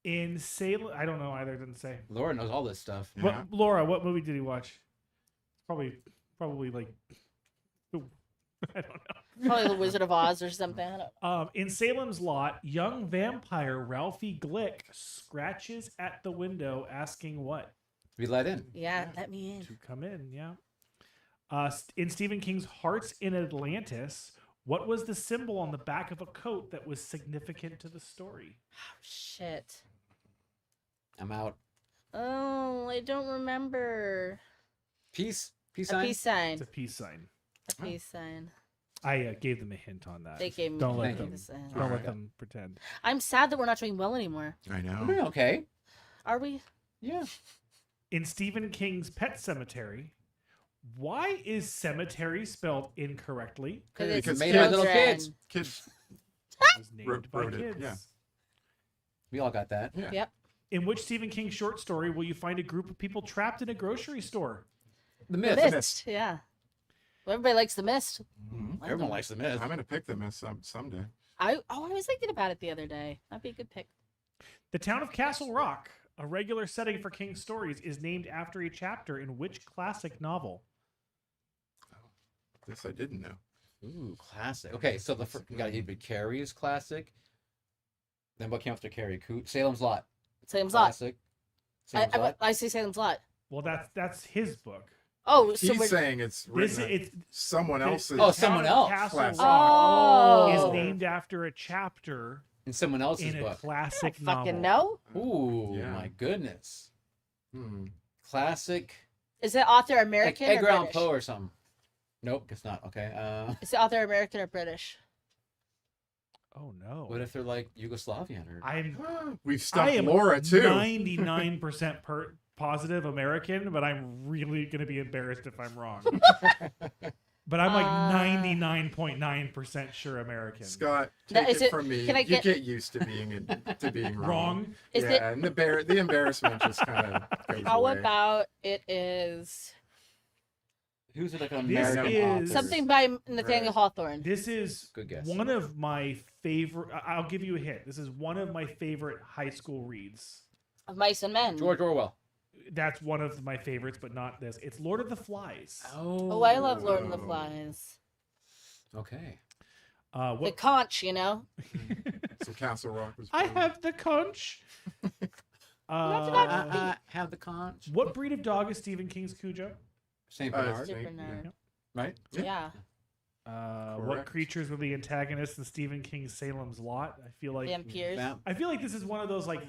In Salem, I don't know either. It didn't say. Laura knows all this stuff. Yeah. What, Laura, what movie did he watch? Probably like. Ooh, I don't know. Probably The Wizard of Oz or something. I don't- In Salem's Lot, young vampire Ralphie Glick scratches at the window, asking what? Be let in. Yeah, let me in. To come in, yeah. In Stephen King's Hearts in Atlantis, what was the symbol on the back of a coat that was significant to the story? Oh, shit. I'm out. Oh, I don't remember. Peace. Peace A sign. peace sign. It's a peace sign. A peace sign. I gave them a hint on that. They gave me Don't a let Thank them. peace sign. Don't let Alright. them pretend. I'm sad that we're not doing well anymore. I know. We're doing okay. Are we? Yeah. In Stephen King's Pet Cemetery, why is cemetery spelled incorrectly? Because it's Because made by little children. kids. Kids. It was named Wrote- by wrote it, kids. yeah. We all got that. Yeah. Yep. In which Stephen King short story will you find a group of people trapped in a grocery store? The The myth. mist. Yeah. Well, everybody likes the mist. Mhm. Everyone likes the myth. I'm gonna pick them as someday. I was thinking about it the other day. That'd be a good pick. The town of Castle Rock, a regular setting for King's stories, is named after a chapter in which classic novel? This I didn't know. Ooh, classic. Okay, so you got either Carrie's classic. Then what came after Carrie? Salem's Lot. Salem's Lot. Classic. Salem's Lot. I say Salem's Lot. Well, that's his book. Oh, so He's we're... saying it's This written it's someone else's. Oh, the someone town of else. Castle Classic. Rock Oh. is named after a chapter In someone else's in a book. classic I don't fucking novel. know. Ooh, Yeah. my goodness. Hmm. Classic. Is the author Like American or Edgar Allan British? Poe or something. Nope, it's not. Okay. Is the author American or British? Oh no! What if they're like Yugoslavian or? We've I stumped am Laura too. 99% positive American, but I'm really going to be embarrassed if I'm wrong. But I'm like 99.9% sure American. Scott, Now, take is it it- from me. can I You get- get used to being wrong. Wrong. Is yeah, it- and the embarrassment just kind of goes How away. about it is Who's it like an This American is- author? something by Nathaniel Right. Hawthorne? This is Good guess. one of my favorite. I'll give you a hint. This is one of my favorite high school reads. Of Mice and Men. George Orwell. That's one of my favorites, but not this. It's Lord of the Flies. Oh, I love Lord of the Flies. Okay. The What conch, you know? So Castle Rock was. I pretty- have the conch. Have the conch. What breed of dog is Stephen King's Cujo? Saint Uh, Bernard, Saint- Bernard. right? Yeah. What Correct. creatures were the antagonists in Stephen King's Salem's Lot? I feel like Vampires. I feel like this is one of those like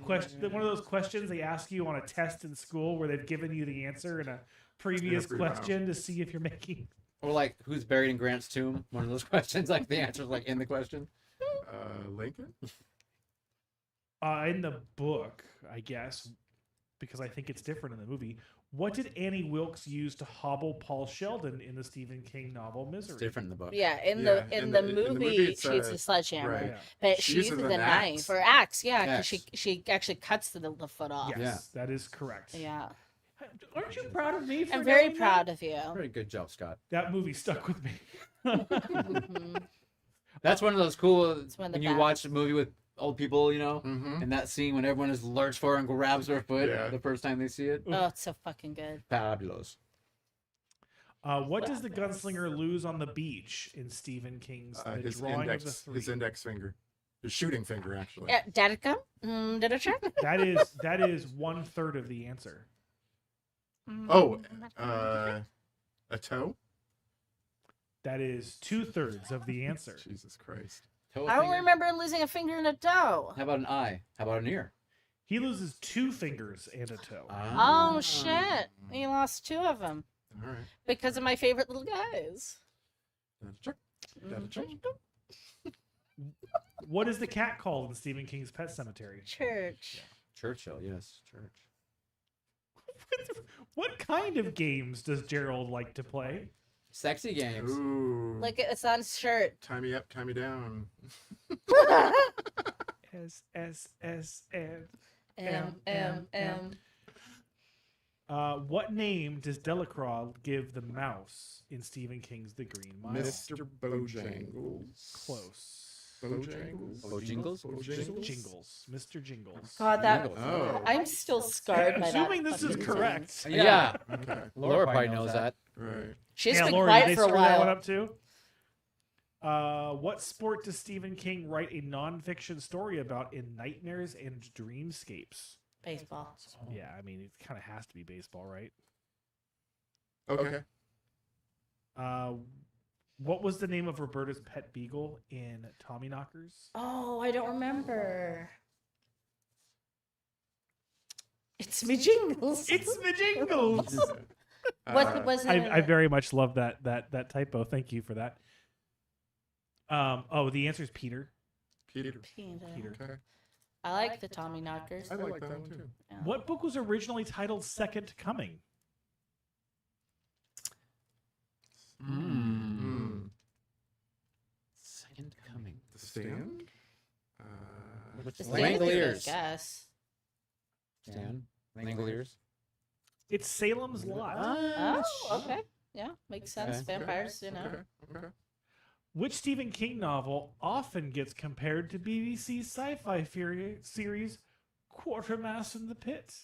one of those questions they ask you on a test in school where they've given you the answer in a previous pretty wild. question to see if you're making. Or like, who's buried in Grant's tomb? One of those questions. Like the answer's like in the question. Lincoln. In the book, I guess, because I think it's different in the movie. What did Annie Wilkes use to hobble Paul Sheldon in the Stephen King novel Misery? It's different in the book. Yeah, in Yeah, the movie, it's, she uses a sledgehammer, right. Yeah. but She she uses uses an a knife axe. or axe. Yeah, Axe. because she actually cuts the foot off. Yes, that is correct. Yeah. Aren't you proud of me for I'm very knowing proud that? of you. Very good job, Scott. That movie stuck with me. Mhm. That's one of those cool one of the when you best. watch a movie with old people, you know, Mm-hmm. and that scene when everyone is lurched for and grabs their foot Yeah. the first time they see it. Oh, it's so fucking good. Fabulous. What does the gunslinger lose on the beach in Stephen King's The His Drawing of the Three? his index finger, his shooting finger, actually. Yeah, did it come? Did it check? That is 1/3 of the answer. Oh, a toe. That is 2/3 of the answer. Jesus Christ. Toe I don't finger. remember losing a finger and a toe. How about an eye? How about an ear? He loses 2 fingers and a toe. Oh shit! He lost 2 of them All right. because of my favorite little guys. That's a check. That's a check. What is the cat called in Stephen King's Pet Cemetery? Church. Churchill, yes, church. What kind of games does Gerald like to play? Sexy games. Ooh. Like it's on his shirt. Tie me up, tie me down. S-S-S-N. M. What name does Delacroix give the mouse in Stephen King's The Green Mile? Mr. Bojangles. Close. Bojangles. Bojingles? Bojangles. Jingles. Mr. Jingles. God, that Jingles. Oh. I'm still scarred by that. Assuming this is fucking correct. song. Yeah. Okay. Laura probably knows that. Right. She's Yeah, been Laura, did quiet they for a screw that one while. up too? What sport does Stephen King write a nonfiction story about in Nightmares and Dreamscapes? Baseball. Yeah, I mean, it kind of has to be baseball, right? Okay. What was the name of Roberta's pet beagle in Tommyknockers? Oh, I don't remember. It's me jingles. It's the Jingles. What was it? I very much love that typo. Thank you for that. The answer is Peter. Peter. Peter. Okay. I like the Tommy Knockers. I like that one too. Yeah. What book was originally titled Second Coming? Mm. Second coming. The Stand. Which The Langoliers. Guess. Stan. Langoliers. It's Salem's Lot. Oh, okay. Yeah, makes sense. Okay. Vampires, you know. Okay. Okay. Which Stephen King novel often gets compared to BBC's sci-fi series Quartermass in the Pit?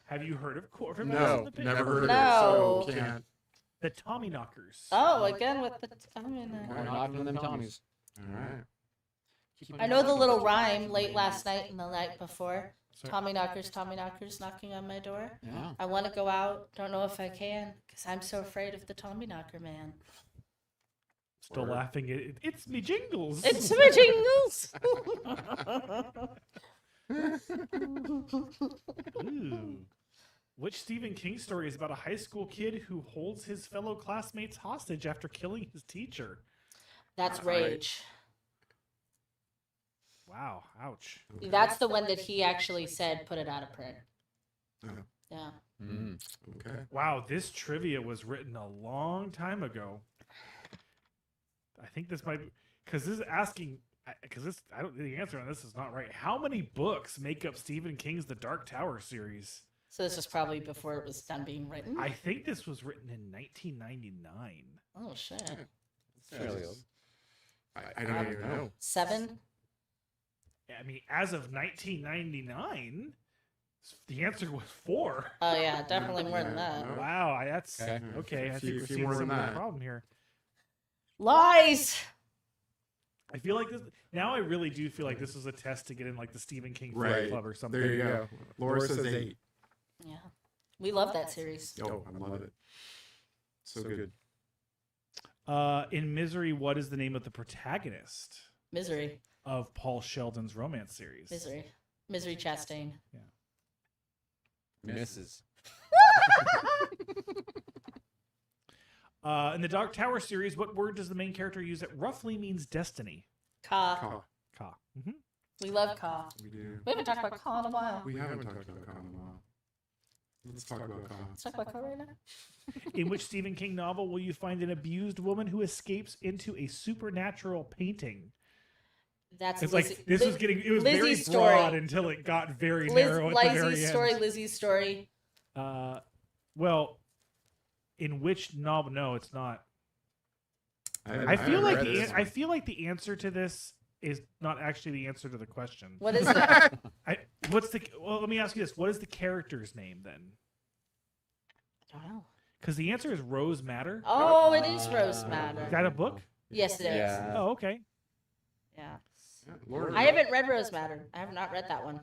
Have you heard of Quartermass in No, the Pit? never heard No. of it, so can't. The Tommyknockers. Oh, again with the. We're knocking them Tommies. All right. I know the little rhyme late last night and the night before. Sorry. Tommy knockers knocking on my door. Yeah. I want to go out. Don't know if I can because I'm so afraid of the Tommy Knocker man. Still Word. laughing. It's me jingles. It's me jingles. Ooh. Which Stephen King story is about a high school kid who holds his fellow classmates hostage after killing his teacher? That's Rage. Wow. Ouch. That's the one that he actually said put it out of print. Oh, Yeah. Mm. okay. Wow, this trivia was written a long time ago. I think this might because this is asking because this I don't the answer on this is not right. How many books make up Stephen King's The Dark Tower series? So this was probably before it was done being written. I think this was written in 1999. Oh shit. Fairly old. I don't even know. 7. I mean, as of 1999, the answer was 4. Oh yeah, definitely more than that. Wow, that's Okay. okay. I A think we're few seeing more some than of the that. problem here. Lies. I feel like this now. I really do feel like this is a test to get in like the Stephen King Fan Right. Club or something. There you go. Laura says 8. Yeah. We love that series. Oh, I love it. So good. In Misery, what is the name of the protagonist Misery. of Paul Sheldon's romance series? Misery Chastain. Misses. In the Dark Tower series, what word does the main character use that roughly means destiny? Ka. Ka. Ka. We love Ka. We do. We haven't talked about Ka in a while. We haven't talked about Ka in a while. Let's talk about Ka. Let's talk about Ka right now. In which Stephen King novel will you find an abused woman who escapes into a supernatural painting? That's It's Lizzie, like this was getting it was very Lizzie's broad story. until it got very narrow at the very Lizzie's end. story. Lizzie's story. Well, in which novel? No, it's not. I feel like haven't read I feel like the answer to this is not actually the answer to the question. What is it? Well, let me ask you this: what is the character's name then? I don't know. Because the answer is Rose Madder. Oh, it is Rose Madder. Is that a book? Yes, it is. Yeah. Oh, okay. Yeah. Laura, I haven't read Rose Madder. I have not read that one.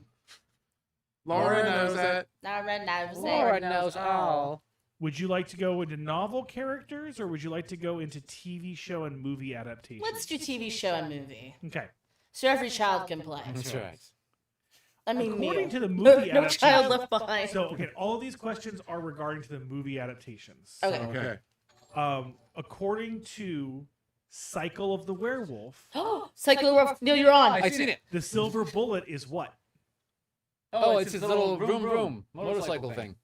Laura knows that. Now I read that. Laura knows all. Would you like to go into novel characters, or would you like to go into TV show and movie adaptations? Let's do TV show and movie. Okay. So every child can play. That's right. I mean, According me. to the No, movie no child adaptation. left behind. So, okay, all of these questions are regarding to the movie adaptations. Okay. Okay. According to Cycle of the Werewolf, Oh, Cycle of No, you're on. I've seen it. the silver bullet is what? Oh, it's his little vroom motorcycle thing.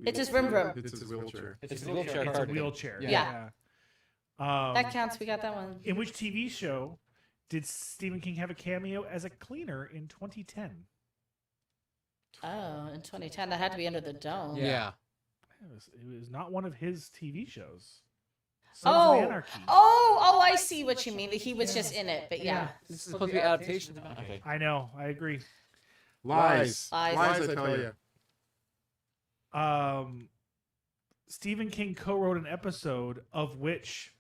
It's his vroom vroom. It's his wheelchair. It's his wheelchair It's a card. wheelchair. Yeah. Yeah. That counts. We got that one. In which TV show did Stephen King have a cameo as a cleaner in 2010? Oh, in 2010, that had to be Under the Dome. Yeah. It was not one of his TV shows. Sons of Oh, Anarchy. oh, I see what you mean. He was just in it, but yeah. This is supposed to be adaptation. Okay. I know. I agree. Lies. Lies. Lies, I tell you. Stephen King co-wrote an episode of which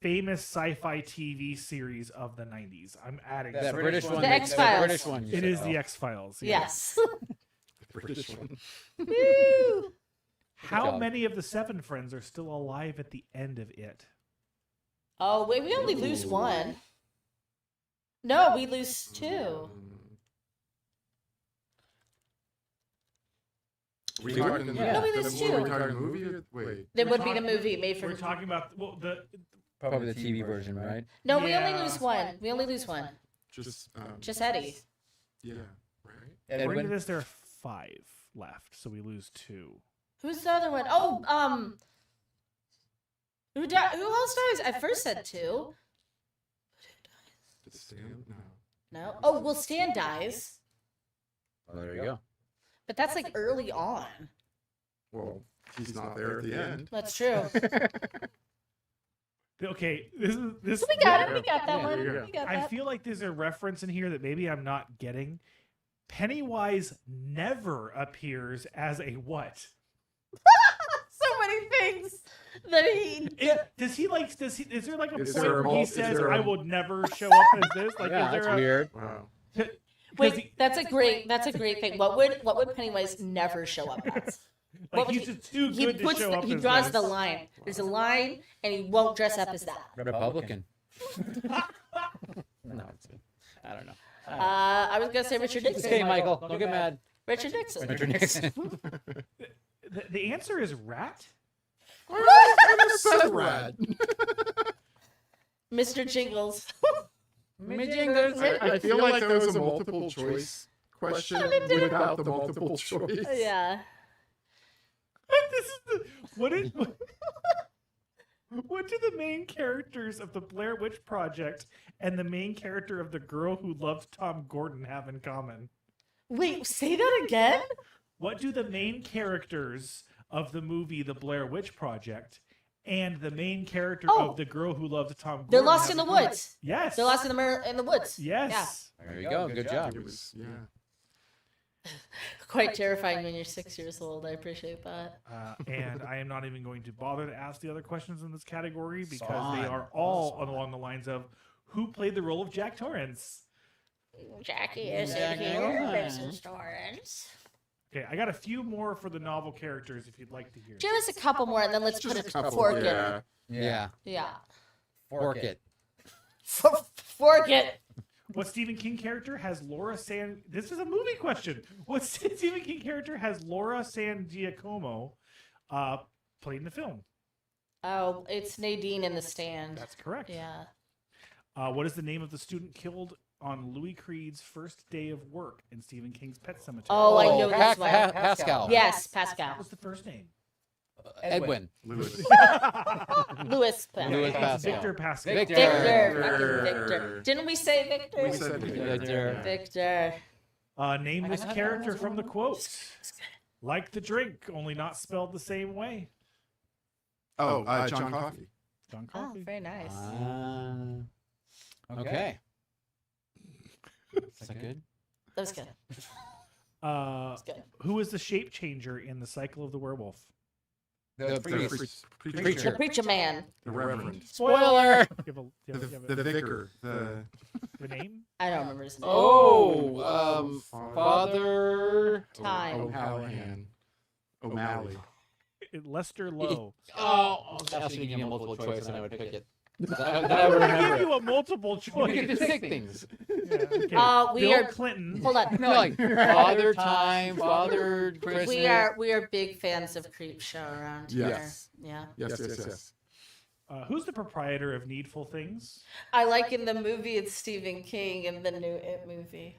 famous sci-fi TV series of the 90s? I'm adding That some- British one. The X-Files. The British one. you It said. is the Oh. X-Files. Yes. The British one. Woo! How job. many of the 7 friends are still alive at the end of it? Oh, wait, we only lose one. No, we lose 2. We talking Yeah. No, we the lose movie? 2. We talking movie? Wait. There would be the movie made We're from. talking about the Probably the TV version, right? No, we only Yeah. lose one. We only lose one. Just Just Eddie. yeah, right. according to Edwin. this, there are 5 left, so we lose 2. Who's the other one? Oh, who else dies? I first said 2. Just stand. No. No. Oh, well, Stan dies, Oh, there you go. but that's like early on. Well, he's not there at the end. That's true. Okay, this is this. So we got it. We got that Yeah, one. there you go. We got I that. feel like there's a reference in here that maybe I'm not getting. Pennywise never appears as a what? So many things that he. Does he like? Is there like a Is point there a where he mul- is says, there a- "I will never show up as this"? Like, Yeah, is there that's weird. Wow. Wait, that's a great thing. What would Pennywise never show up as? Like would he's he- just too good to show up. He as draws this. the line. There's a line, and he won't dress up as that. Republican. No, I don't know. I was gonna say Richard It's Nixon. okay, Michael. Don't get mad. Richard Nixon. Richard Nixon. The answer is rat. I said rat. Mr. Jingles. I feel like that was a multiple choice question without the multiple choice. Yeah. This is what do the main characters of the Blair Witch Project and the main character of the girl who loved Tom Gordon have in common? Wait, say that again? What do the main characters of the movie The Blair Witch Project and the main character Oh. of the girl who loved Tom Gordon They're lost have in the common? woods. Yes. They're lost in the woods. Yes. There you go. Good job. It was, yeah. Quite terrifying when you're 6 years old. I appreciate that. And I am not even going to bother to ask the other questions in this category because they Fine. are all along the lines of who played the role of Jack Torrance. Jackie is Jackie in here, Torrance. Mrs. Torrance. Okay, I got a few more for the novel characters if you'd like to hear. Give us a couple more, and then let's Just put a a couple. fork in Yeah. it. Yeah. Yeah. Fork it. Fork it. What Stephen King character has Laura San? This is a movie question. What Stephen King character has Laura San Giacomo played in the film? Oh, it's Nadine in The Stand. That's correct. Yeah. What is the name of the student killed on Louis Creed's first day of work in Stephen King's Pet Cemetery? Oh, I know this one. Pascal. Yes, Pascal. What's the first name? Edwin. Lewis. Louis Pascal. Louis Pascal. Victor Pascal. Victor. Victor. Fucking Victor. Didn't we say Victor? We said Victor. Victor. Name this character from the quote. Like the drink, only not spelled the same way. Oh, John Coffey. John Oh, Coffey. very nice. Okay. Is that good? That was good. Uh, Good. who is the shape changer in the cycle of the werewolf? The Priest. The Preacher. Preacher Man. The Reverend. Spoiler. The Vicar. The name? I don't remember his name. Oh, Father. Time. O'Hallahan. O'Malley. Lester Lowe. Oh, I was asking you a multiple choice, and I would pick it. I would I remember give you it. a multiple choice. You get to pick things. Yeah, okay. We Bill are- Clinton. Hold on. No, like Father Time, Father Christmas. We are big fans of Creep Show around here. Yes. Yeah. Yes. Who's the proprietor of Needful Things? I like in the movie it's Stephen King and the new It movie.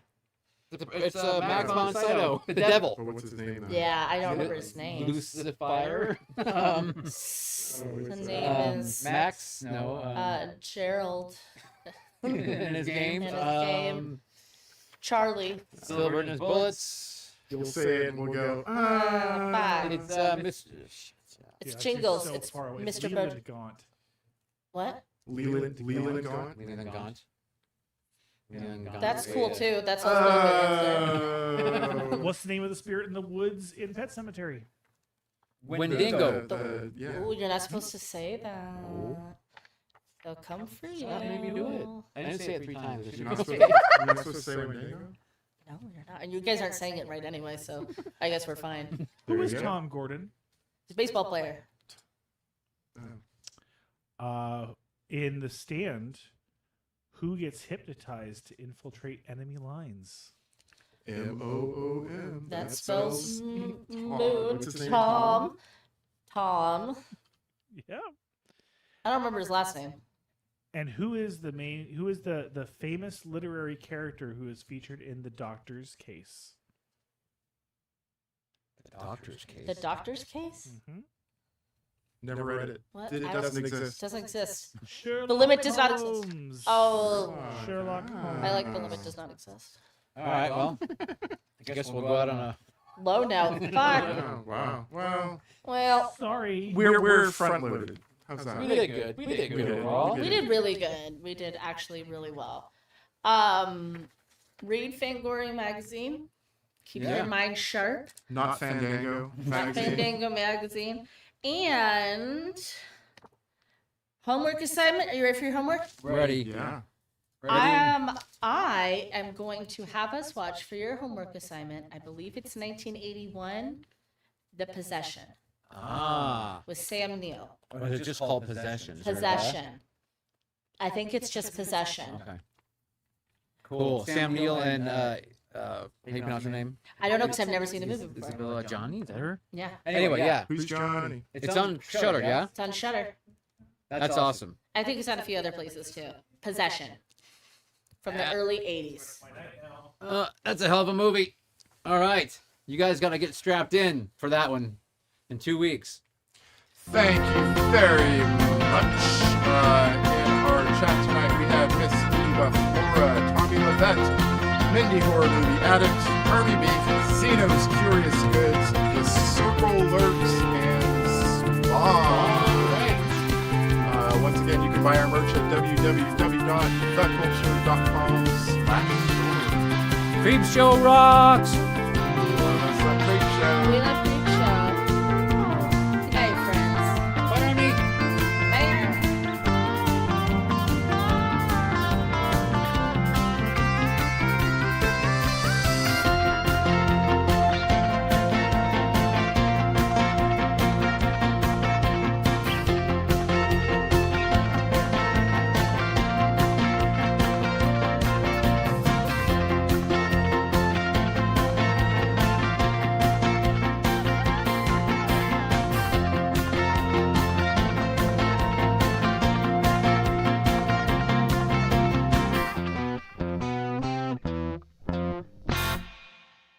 It's Max von Sydow, the devil. But what's his name now? Yeah, I don't remember his name. Lucifer. The name is Max. No. Gerald. In his game. In his game. Charlie. Silver in his bullets. You'll say it and we'll go. Fine. It's Mr. It's Yeah, Jingles. she's so It's far away. Mr. Leland Bird. Gaunt. What? Leland Gaunt. Leland Gaunt. Leland Gaunt. That's cool too. That's also a good answer. What's the name of the spirit in the woods in Pet Cemetery? Wendigo. Yeah. Ooh, you're not supposed to say that. They'll come for you. That made me do it. I didn't say it 3 times. You're not supposed to say Wendigo? No, you're not. And you guys aren't saying it right anyway, so I guess we're fine. Who There is you go. Tom Gordon? He's a baseball player. In The Stand, who gets hypnotized to infiltrate enemy lines? M-O-O-M. That spells Tom. moon. What's his name? Tom. Tom. Yeah. I don't remember his last name. And who is the famous literary character who is featured in The Doctor's Case? The doctor's case. The Doctor's Case? Mm-hmm. Never read it. What? It I doesn't don't- exist. Doesn't exist. Sherlock The Limit does not exist. Holmes. Oh. Sherlock Holmes. I like The Limit does not exist. All right, well, I guess we'll go out on a. Low now. Fuck. Wow. Well, Well, Sorry. we're front loaded. How's that? We did good. We did good overall. we did really good. We did actually really well. Read Fangoria magazine. Keep Yeah. your mind sharp. Not Fandango. Not magazine. Fandango magazine. And homework assignment. Are you ready for your homework? Ready. Yeah. I am going to have us watch for your homework assignment. I believe it's 1981, The Possession Ah. with Sam Neill. Or is it just called Possession? Is there a Possession. I think it's just Possession. dash? Okay. Cool. Sam Neill and how do you pronounce her name? I don't know because I've never seen the movie before. Isabella Johnny? Is that her? Yeah, Anyway, yeah. Who's Johnny? It's on Shutter, yeah? it's on Shutter. That's awesome. I think it's on a few other places too. Possession from the early 80s. That's a hell of a movie. All right. You guys got to get strapped in for that one in 2 weeks. Thank you very much. In our chat tonight, we had Miss Eva Flora, Tommy Levette, Mindy Horror Movie Addict, Army Beef, Zeno's Curious Goods, The Circle Lurks, and Spawn. Once again, you can buy our merch at www.theculture.com/store. Creep Show rocks. a great show. We love